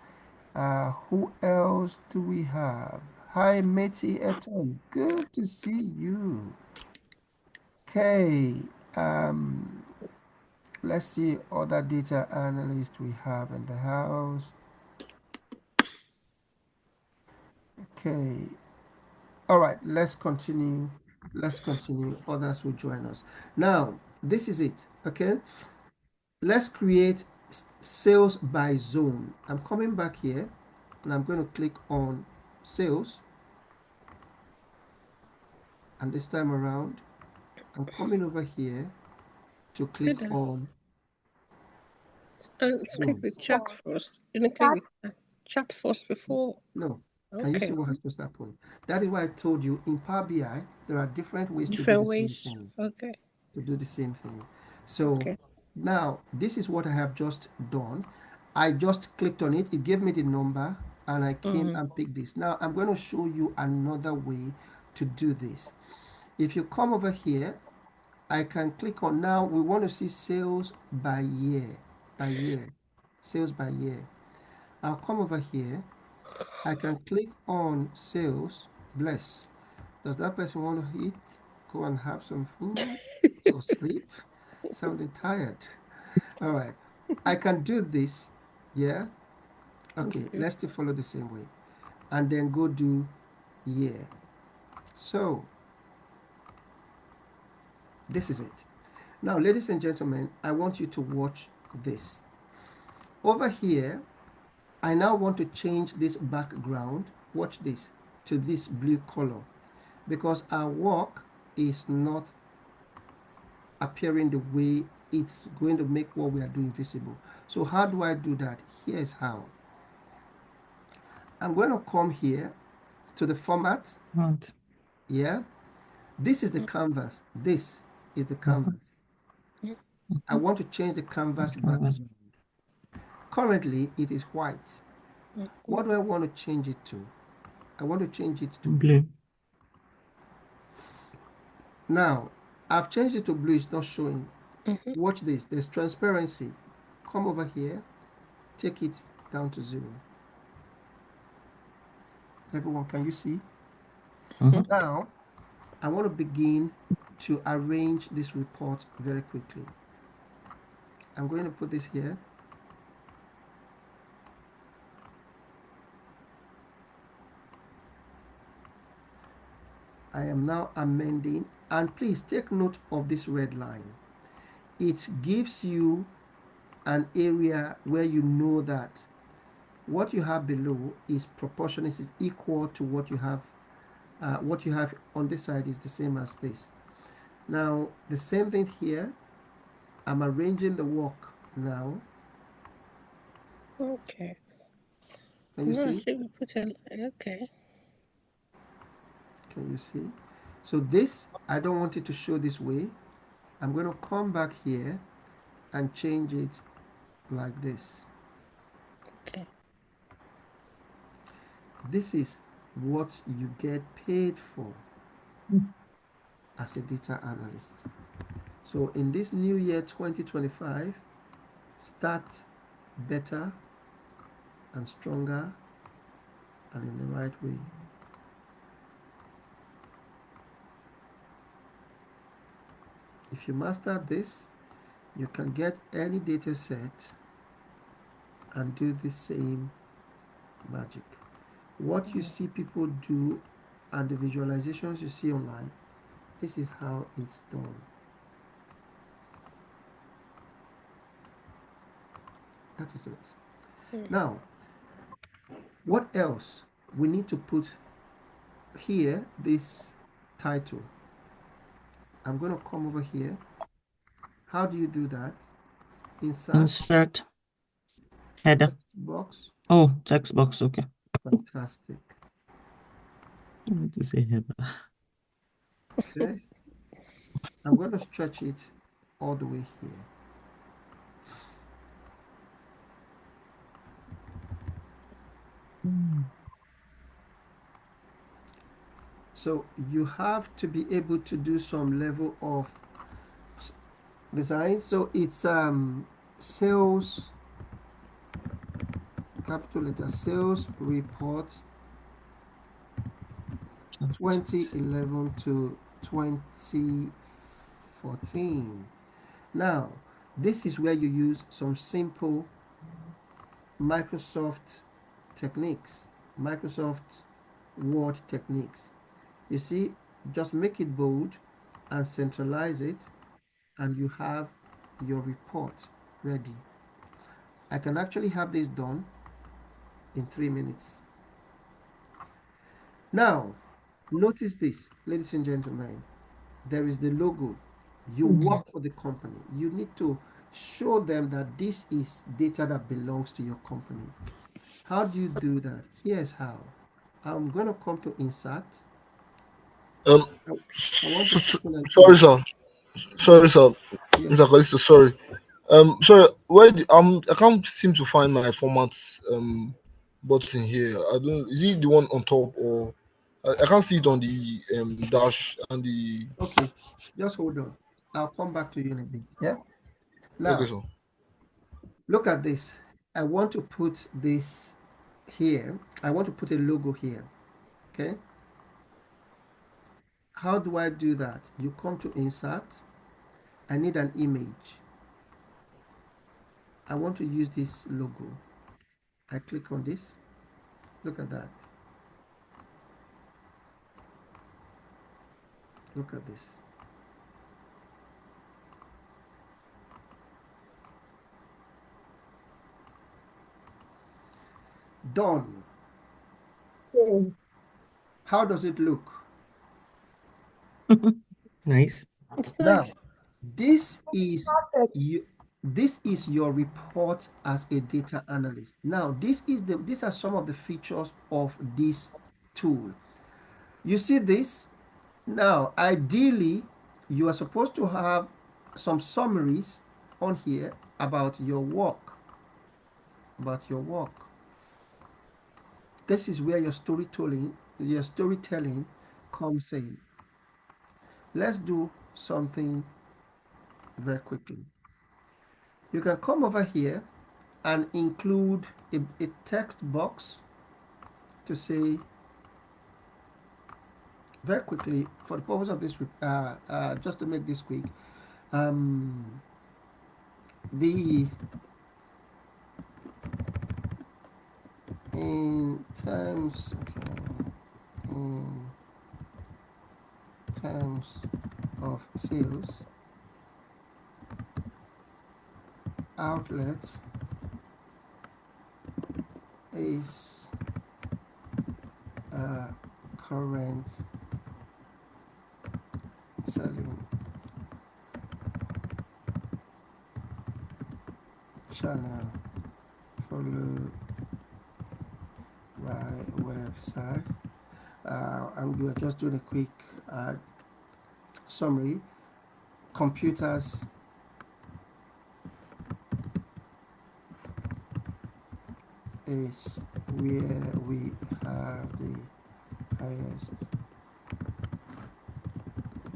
Who else do we have? Hi, Meti Eton. Good to see you. Okay. Let's see other data analysts we have in the house. Okay. All right, let's continue. Let's continue. Others will join us. Now, this is it. Okay. Let's create sales by zone. I'm coming back here and I'm going to click on sales. And this time around, I'm coming over here to click on click the chat first. You need to click the chat first before. No. Can you see what has just happened? That is why I told you in Power BI, there are different ways to do Different the same ways. thing. Okay. To do the same thing. So Okay. now this is what I have just done. I just clicked on it. It gave me the number and I came and picked this. Now I'm going to show you another way to do this. If you come over here, I can click on, now we want to see sales by year, sales by year. I'll come over here. I can click on sales, bless. Does that person want to eat, go and have some food or sleep? Sounding tired. All right. I can do this. Yeah. Okay. Let's still follow the same way. And then go do year. So this is it. Now, ladies and gentlemen, I want you to watch this. Over here, I now want to change this background, watch this, to this blue color because our work is not appearing the way it's going to make what we are doing visible. So how do I do that? Here's how. I'm going to come here to the format. Right. Yeah. This is the canvas. This is the canvas. I want to change the canvas background. Currently, it is white. What do I want to change it to? I want to change it to blue. Now, I've changed it to blue. It's not showing. Watch this. There's transparency. Come over here. Take it down to 0. Everyone, can you see? Now, I want to begin to arrange this report very quickly. I'm going to put this here. I am now amending, and please take note of this red line. It gives you an area where you know that what you have below is proportionate, is equal to what you have. What you have on this side is the same as this. Now, the same thing here. I'm arranging the work now. Okay. Can you see? We put a line. Okay. Can you see? So this, I don't want it to show this way. I'm going to come back here and change it like this. Okay. This is what you get paid for as a data analyst. So in this new year 2025, start better and stronger and in the right way. If you master this, you can get any data set and do the same magic. What you see people do and the visualizations you see online, this is how it's done. That is it. Now, what else? We need to put here this title. I'm going to come over here. How do you do that? Insert header. Text box. Oh, text box. Okay. Fantastic. I need to say header. Okay. I'm going to stretch it all the way here. So you have to be able to do some level of design. So it's sales, capital letter, sales report 2011 to 2014. Now, This is where you use some simple Microsoft techniques, Microsoft Word techniques. You see, just make it bold and centralize it, and you have your report ready. I can actually have this done in 3 minutes. Now, notice this, ladies and gentlemen. There is the logo. You work for the company. You need to show them that this is data that belongs to your company. How do you do that? Here's how. I'm going to come to insert. I want to open an Sorry, image. sir. Sorry, Yes. sir. Yes. Mr. Callisto, sorry. Sorry, where I can't seem to find my format button here. I don't. Is it the one on top, or I can't see it on the dash and the. Okay, just hold on. I'll come back to you in a bit. Yeah. Now, Okay, sir. look at this. I want to put this here. I want to put a logo here. Okay. How do I do that? You come to insert. I need an image. I want to use this logo. I click on this. Look at that. Look at this. Done. How does it look? Nice. Now, this is your report as a data analyst. Now, these are some of the features of this tool. You see this? Now, ideally, you are supposed to have some summaries on here about your work. This is where your storytelling comes in. Let's do something very quickly. You can come over here and include a text box to say very quickly, for the purpose of this, just to make this quick, in terms of sales, outlets is current selling channel followed by website. And we are just doing a quick summary. Computers is where we have the highest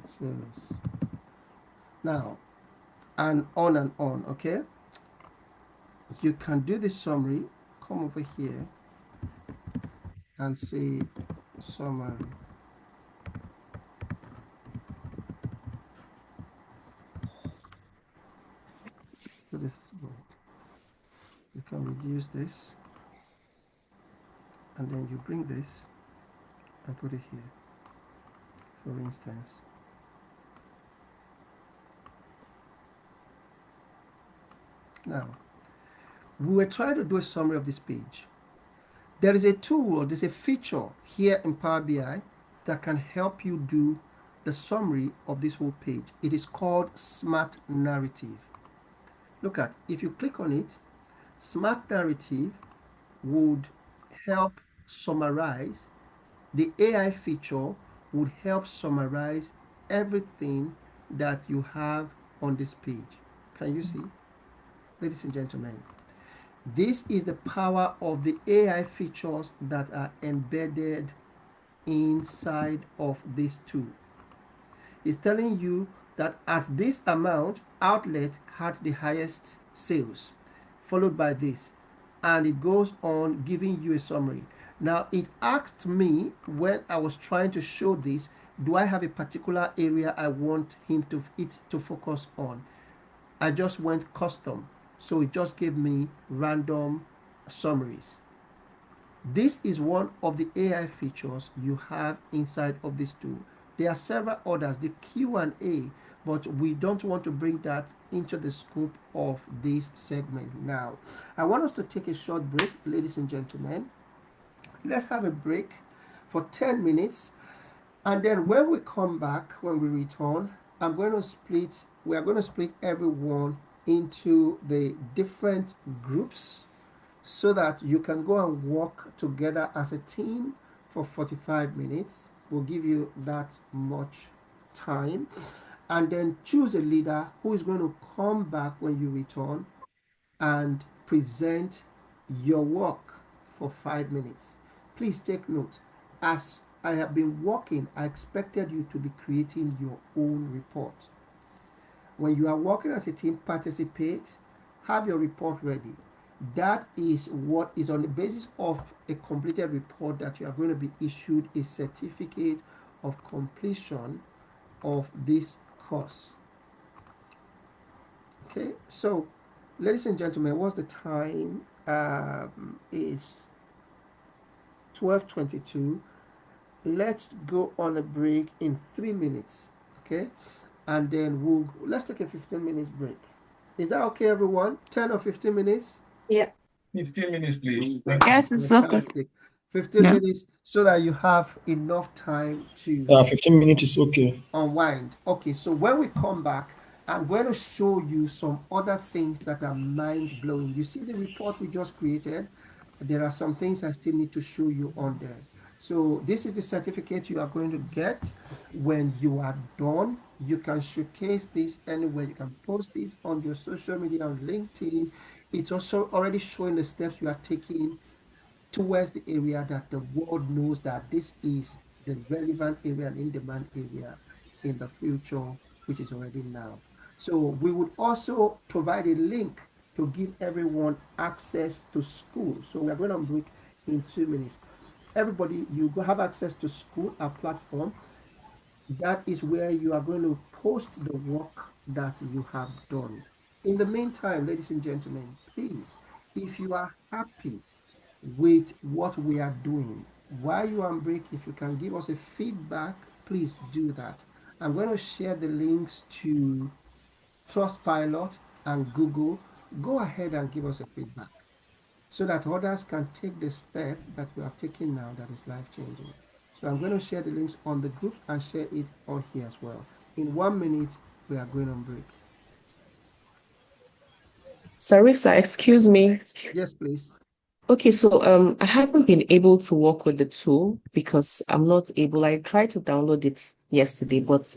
sales. Now, and on, okay? You can do this summary. Come over here and say summary. So this is good. You can reduce this, and then you bring this and put it here, for instance. Now, we were trying to do a summary of this page. There is a tool, there's a feature here in Power BI that can help you do the summary of this whole page. It is called Smart Narrative. Look at, if you click on it, Smart Narrative would help summarize. The AI feature would help summarize everything that you have on this page. Can you see? Ladies and gentlemen, this is the power of the AI features that are embedded inside of this tool. It's telling you that at this amount, outlet had the highest sales, followed by this, and it goes on giving you a summary. Now, it asked me when I was trying to show this, do I have a particular area I want it to focus on? I just went custom. So it just gave me random summaries. This is one of the AI features you have inside of this tool. There are several others, the Q&A, but we don't want to bring that into the scope of this segment now. I want us to take a short break, ladies and gentlemen. Let's have a break for 10 minutes. And then when we come back, when we return, we are going to split everyone into the different groups so that you can go and work together as a team for 45 minutes. We'll give you that much time. And then choose a leader who is going to come back when you return and present your work for 5 minutes. Please take note. As I have been working, I expected you to be creating your own report. When you are working as a team, participate, have your report ready. That is what is on the basis of a completed report that you are going to be issued a certificate of completion of this course. Okay, so ladies and gentlemen, what's the time? It's 12:22. Let's go on a break in 3 minutes, okay? And then let's take a 15 minutes break. Is that okay, everyone? 10 or 15 minutes? Yeah. 15 minutes, please. Yes, it's okay. Fantastic. 15 minutes so that you have enough time to 15 minutes is okay. unwind. Okay, so when we come back, I'm going to show you some other things that are mind-blowing. You see the report we just created? There are some things I still need to show you on there. So this is the certificate you are going to get when you are done. You can showcase this anywhere. You can post it on your social media, on LinkedIn. It's also already showing the steps you are taking towards the area that the world knows that this is the relevant area and in-demand area in the future, which is already now. So we would also provide a link to give everyone access to school. So we are going to break in 2 minutes. Everybody, you have access to school, our platform. That is where you are going to post the work that you have done. In the meantime, ladies and gentlemen, please, if you are happy with what we are doing, while you are on break, if you can give us a feedback, please do that. I'm going to share the links to Trustpilot and Google. Go ahead and give us a feedback so that others can take the step that we are taking now that is life-changing. So I'm going to share the links on the group and share it on here as well. In 1 minute, we are going on break. Sarisa, excuse me. Yes, please. Okay, so I haven't been able to work with the tool because I'm not able. I tried to download it yesterday, but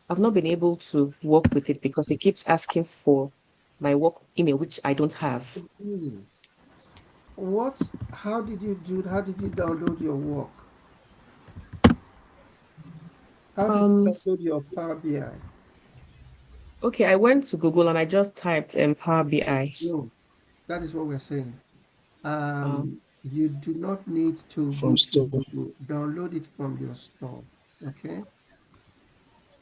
I've not been able to work with it because it keeps asking for my work email, which I don't have. How did you download your work? How did you download your Power BI? Okay, I went to Google and I just typed Power BI. No, that is what we're saying. You do not need to From go to store. Google. Download it from your store. Okay?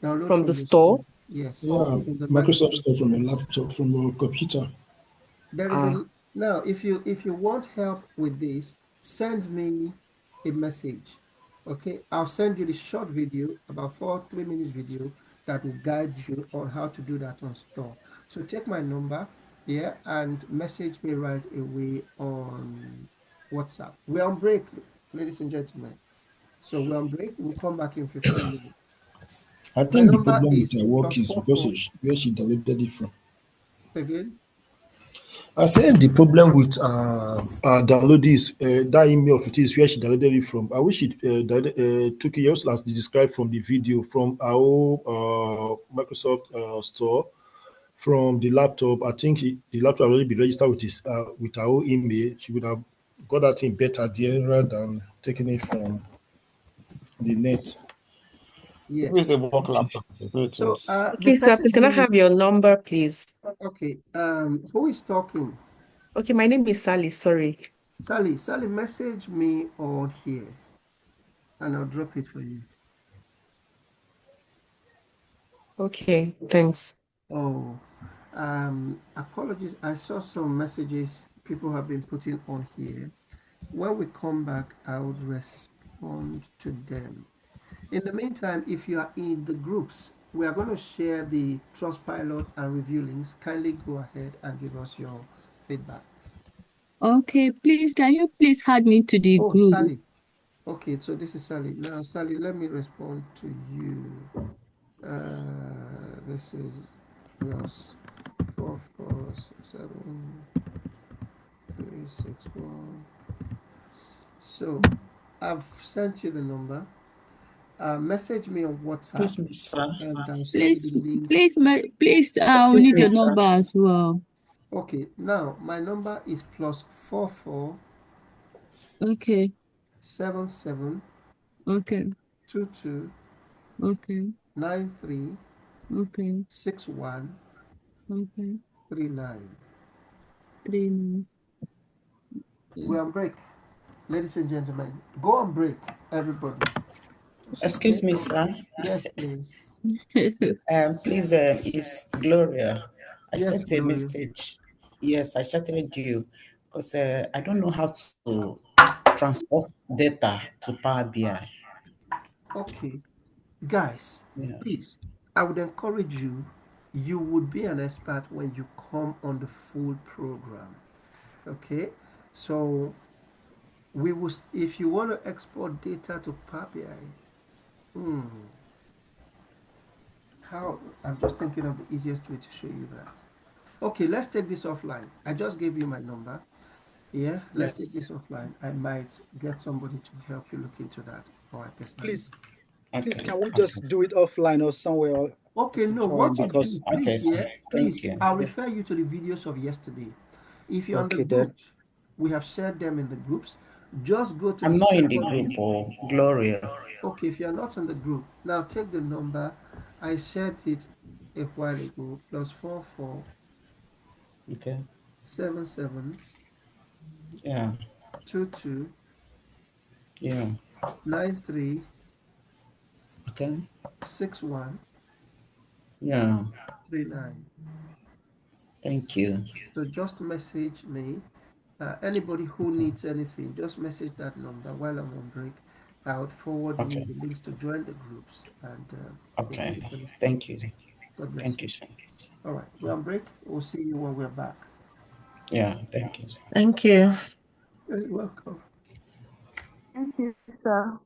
Download From the store? Yes. Yeah, From the Microsoft Store from your laptop, from your computer. There is now, if you want help with this, send me a message. Okay, I'll send you the short video, about 3 minutes video that will guide you on how to do that on store. So take my number here and message me right away on WhatsApp. We're on break, ladies and gentlemen. So we're on break. We'll come back in 15 minutes. I think the problem with her work is because of where she downloaded it from. Again? I said the problem with download this that email of it is where she downloaded it from. I wish it took it just as described from the video from our Microsoft store from the laptop. I think the laptop already be registered with our email. She would have got that thing better there rather than taking it from the net. Yes. Who is a work laptop? So, okay, sir, please, can I have your number, please? Okay. Who is talking? Okay, my name is Sally. Sorry. Sally, message me on here, and I'll drop it for you. Okay, thanks. Oh, Apologies, I saw some messages people have been putting on here. When we come back, I would respond to them. In the meantime, if you are in the groups, we are going to share the Trustpilot and review links. Kindly go ahead and give us your feedback. Okay, please, can you please add me to the Oh, group? Sally. Okay, so this is Sally. Now, Sally, let me respond to you. This is plus 447 So I've sent you the number. Message me on WhatsApp. Excuse me, sir. And I'll send Please, you the link. please, I'll Excuse need me, your sir. number as well. Okay, now my number is plus 44 Okay, 77 okay, 22 okay, 93 okay, 61 okay. 39. 3 We're on break, ladies and gentlemen. Go on break, everybody. Excuse me, sir. Yes, please. Please, it's Gloria. I Yes, sent a Gloria. message. Yes, I chatted you because I don't know how to transport data to Power BI. Okay, guys, Yeah. please, I would encourage you. You would be an expert when you come on the full program. Okay, so we will. If you want to export data to Power BI, how? I'm just thinking of the easiest way to show you that. Okay, let's take this offline. I just gave you my number. Yeah, let's take this offline. I might get somebody to help you look into that. Or I personally. Please, can we just do it offline or somewhere? Okay, no, Foreign, what you because do, please, sir. yeah, Thank please, you. I'll refer you to the videos of yesterday. If you're on the Okay, then. groups, we have shared them in the groups. Just go to I'm the not in second the group, video. or Gloria. Okay, if you're not on the group, now take the number. I shared it a while ago, plus 44 Okay. 77 Yeah. 22 Yeah. 93 Okay. 61 Yeah. 39. Thank you. So just message me. Anybody who needs anything, just message that number while I'm on break. I would forward you the links to join the groups and Okay. Thank you. God bless Thank you. you, sir. All right, we're on break. We'll see you when we're back. Yeah. Thank you, sir. Thank you. You're welcome. Thank you, sir.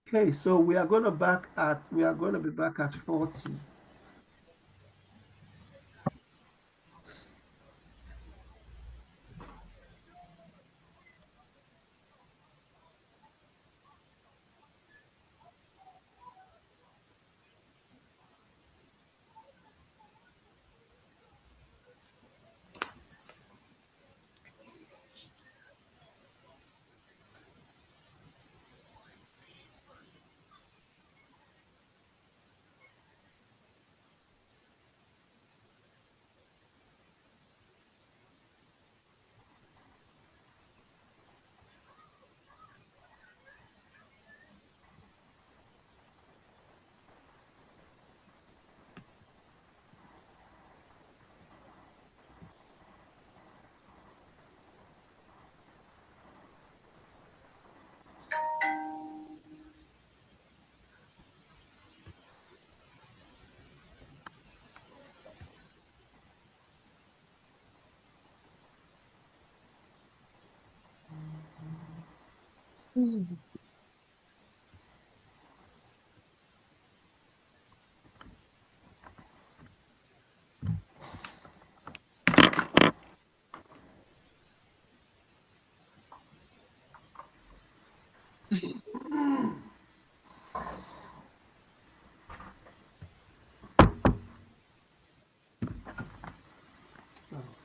Okay, so we are going to be back at 40.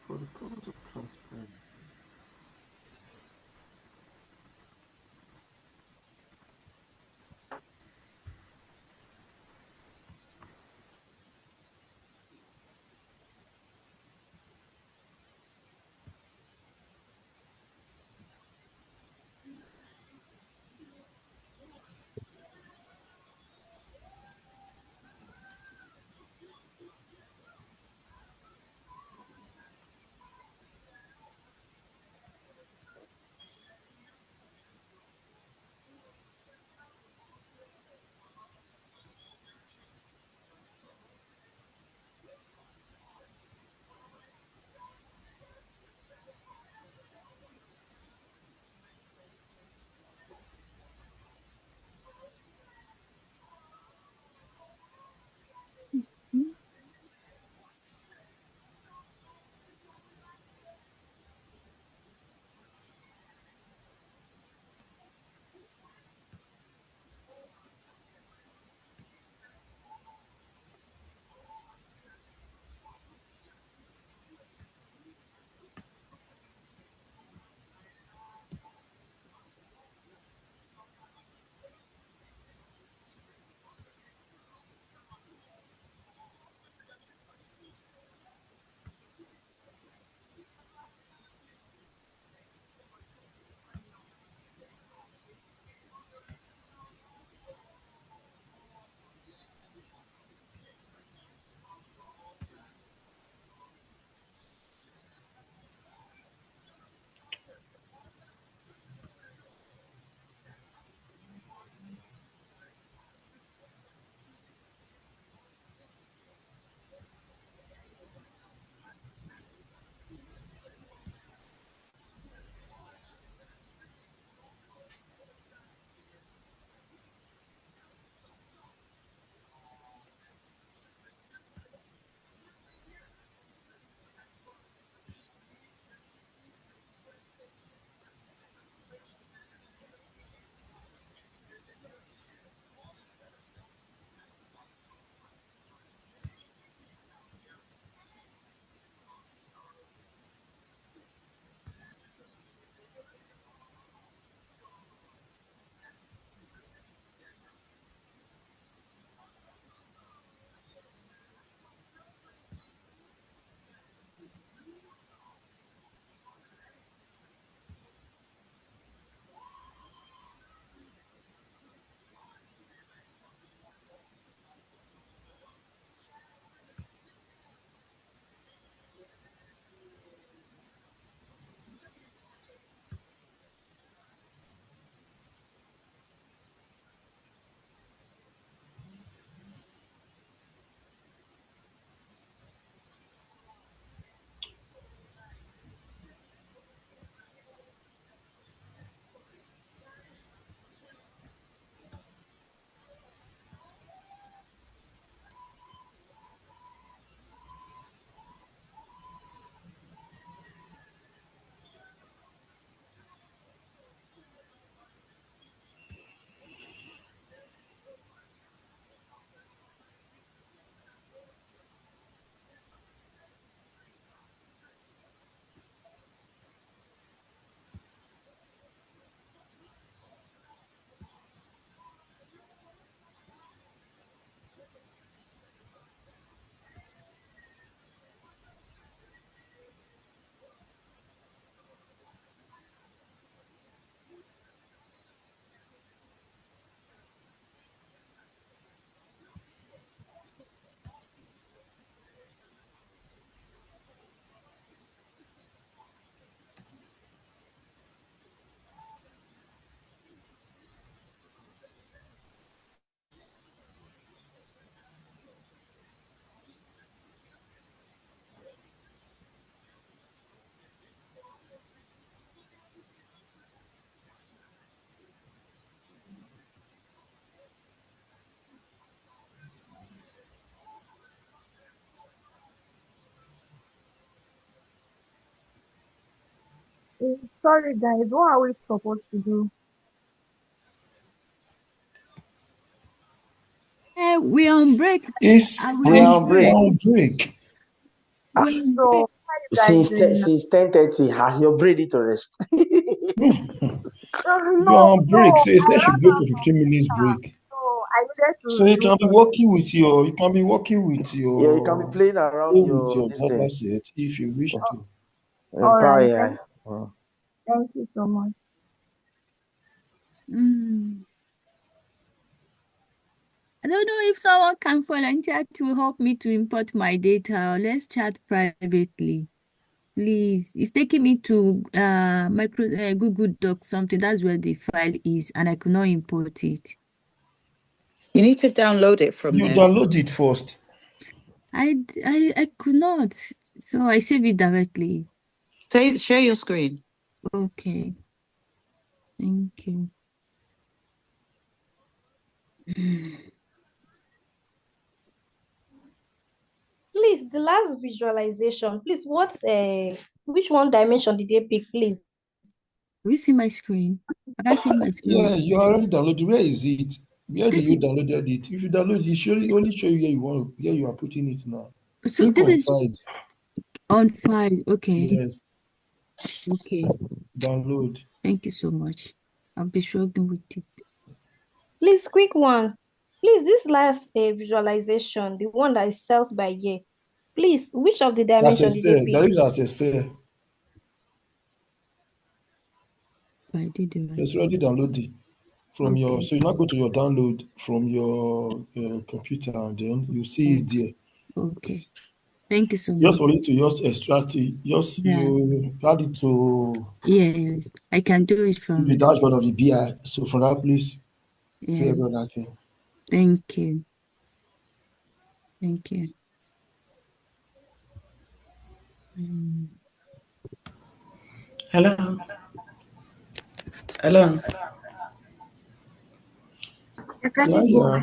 Protocols of transparency. Sorry, guys. What are we supposed to do? We're on break. It's Are We we are on on break. on break. We're on break. So, how you guys Since doing now? since 10:30, you're ready to rest. We are on break. No, So you I said should go for ran 15 minutes break. so I needed So to you do can be something. working with your Yeah, you can be playing around with your this data thing. set if you wish to. All Power right. AI. Thank you so much. I don't know if someone can volunteer to help me to import my data, or let's chat privately. Please. It's taking me to Google Docs something. That's where the file is, and I could not import it. You need to download it from You there. download it first. I could not. So I save it directly. Share your screen. Okay. Thank you. Please, the last visualization, please, which one dimension did they pick, please? Have you seen my screen? Have I seen my screen? Yeah, you already downloaded. Where is it? Where This did you is- download it? If you download it only show you where you are putting it now. So Click this on is files. on file. Okay. Yes. Okay. Download. Thank you so much. I'll be struggling with it. Please, quick one. Please, this last visualization, the one that is cells by year, please, which of the That's a dimension did they cell. pick? That is as a cell. I did it. It's already downloaded from your. So you now go to your download from your computer, and then you see it there. Okay. Thank you so much. Just for it to just extract it, just you add it to Yes, I can do it from the dashboard of the BI. So from that place, Yeah. do that thing. Thank you. Thank you. Hello. Hello. Yeah.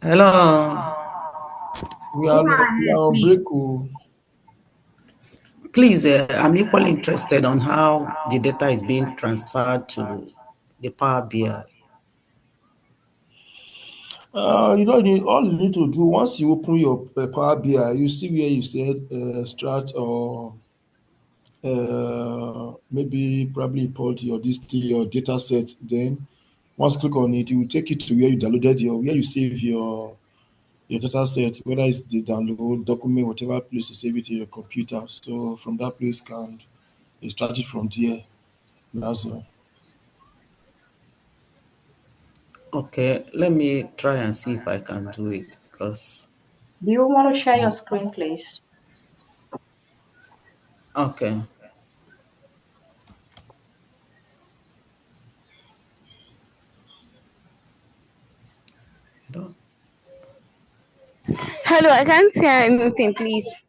Hello. We are on break. Please, I'm equally interested on how the data is being transferred to the Power BI. You don't need, all you need to do once you open your Power BI, you see where you said extract or maybe probably import your data set. Then once you click on it, it will take you to where you downloaded where you save your data set, whether it's the download document, whatever place you save it in your computer. So from that place can extract it from there. That's all. Okay, let me try and see if I can do it because. Do you want to share your screen, please? Okay. Hello, I can't hear anything, please.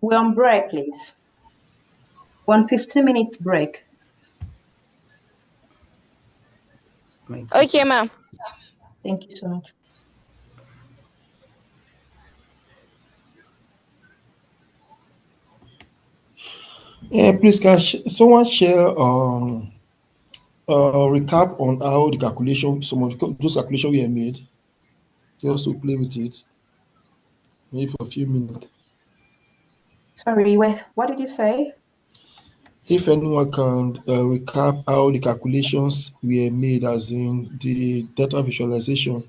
We're on break, please. 15 minutes break. Okay, ma'am. Thank you so much. Yeah, please can someone share recap on how the calculation, some of those calculations we have made, just to play with it, maybe for a few minutes. Sorry, what did you say? If anyone can recap how the calculations were made, as in the data visualization,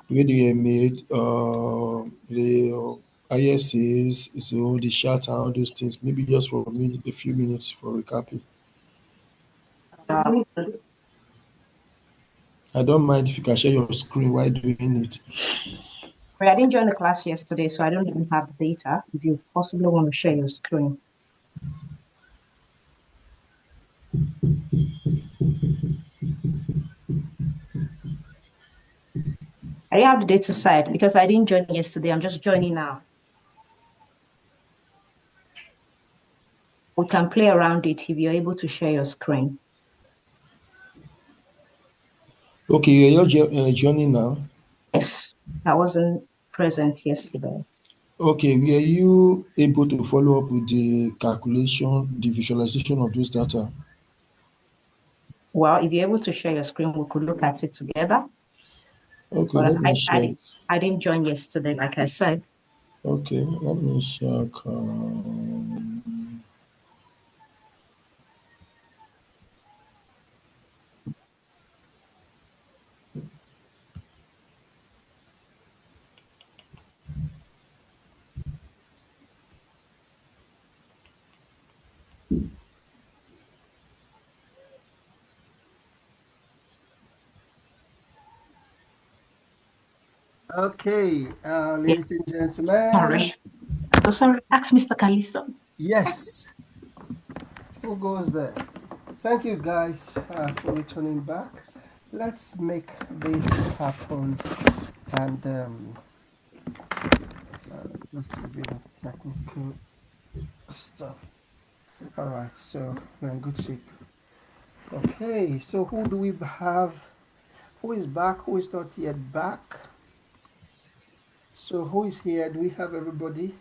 the way they were made, the ISAs, so the chart and all those things, maybe just for a few minutes for recapping. I don't mind if you can share your screen while doing it. I didn't join the class yesterday, so I don't even have the data. If you possibly want to share your screen. I have the data side because I didn't join yesterday. I'm just joining now. We can play around it if you're able to share your screen. Okay, you're joining now. Yes, I wasn't present yesterday. Okay, were you able to follow up with the calculation, the visualization of those data? Well, if you're able to share your screen, we could look at it together. Okay, But let me check. I didn't join yesterday, like I said. Okay, let me check. Okay, ladies and gentlemen. Sorry. So sorry. Ask Mr. Kaliso. Yes. Who goes there? Thank you guys for returning back. Let's make this happen, and just a bit of technical stuff. All right, so we're in good shape. Okay, so who do we have? Who is back? Who is not yet back? So who is here? Do we have everybody?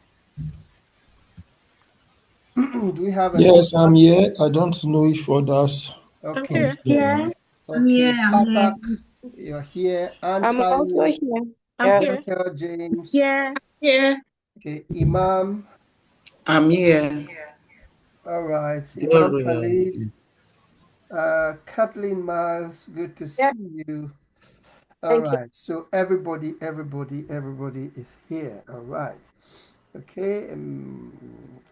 Do we have Yes, I'm here. I don't know if others. Okay. Yeah. Okay, I'm here. Patak, you're here. I'm also Anthony, here. I'm here. Hotel James. Yeah. Yeah. Okay, Imam. I'm here. All right, Imam Gloria. Khalid. Kathleen Miles, good to see you. All right, so everybody is here. All right. Okay,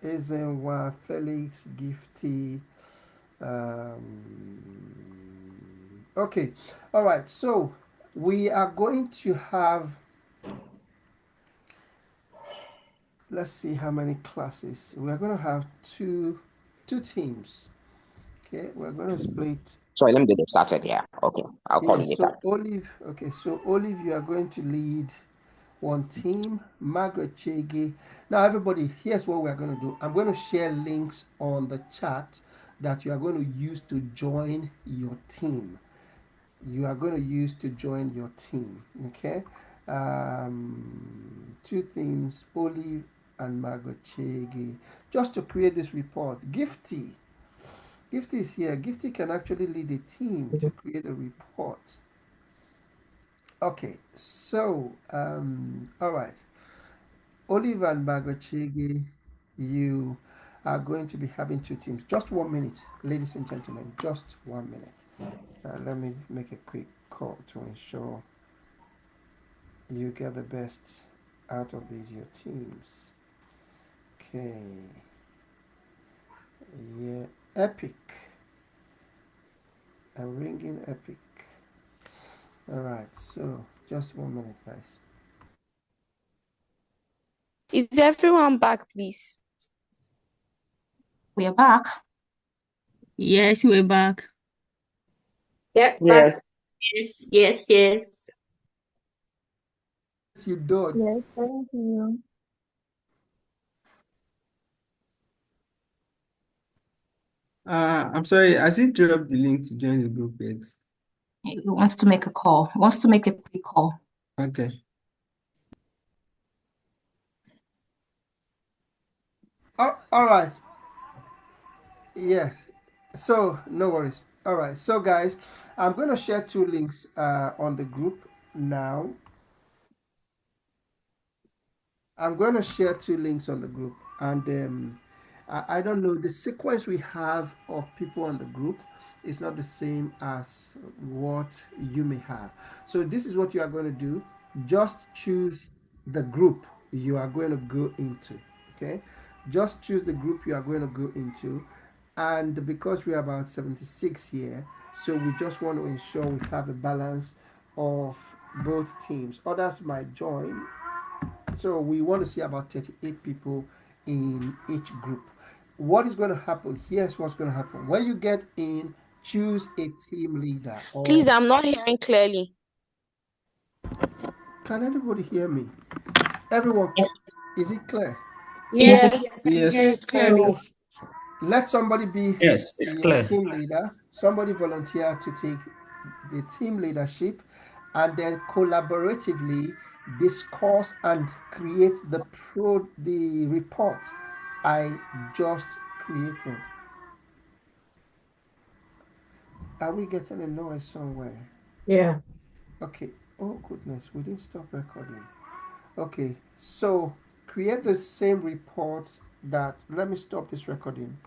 Ezenwa, Felix, Gifty. Okay, all right, so we are going to have, let's see how many classes. We're going to have two teams. Okay, we're going to split. Sorry, let me get it started. Yeah, okay, I'll call you later. So Olive, you are going to lead one team. Margaret Chege. Now, everybody, here's what we're going to do. I'm going to share links on the chat that you are going to use to join your team. You are going to use to join your team. Okay, two teams, Olive and Margaret Chege, just to create this report. Gifty is here. Gifty can actually lead a team to create a report. Okay, so all right, Olive and Margaret Chege, you are going to be having two teams. Just 1 minute, ladies and gentlemen, just 1 minute. Let me make a quick call to ensure you get the best out of these your teams. Okay. Yeah, Epic. I'm ringing Epic. All right, so just 1 minute, guys. Is everyone back, please? We are back. Yes, we're back. Yeah. Yes. Yes. Yes. Yes, you did. Yes, thank you. I'm sorry, has he dropped the link to join the group yet? He wants to make a call. Wants to make a quick call. Okay. All right. Yeah. So no worries. All right. So guys, I'm going to share two links on the group now. I'm going to share two links on the group, and I don't know, the sequence we have of people on the group is not the same as what you may have. So this is what you are going to do. Just choose the group you are going to go into. Okay, just choose the group you are going to go into, and because we are about 76 here, so we just want to ensure we have a balance of both teams. Others might join, so we want to see about 38 people in each group. What is going to happen? Here's what's going to happen. When you get in, choose a team leader. Please, I'm not hearing clearly. Can anybody hear me? Everyone, is it clear? Yes. Yes. So let somebody be Yes, it's your clear. team leader. Somebody volunteer to take the team leadership, and then collaboratively discuss and create the reports I just created. Are we getting a noise somewhere? Yeah. Okay. Oh goodness, we didn't stop recording. Okay, so create the same reports that, let me stop this recording.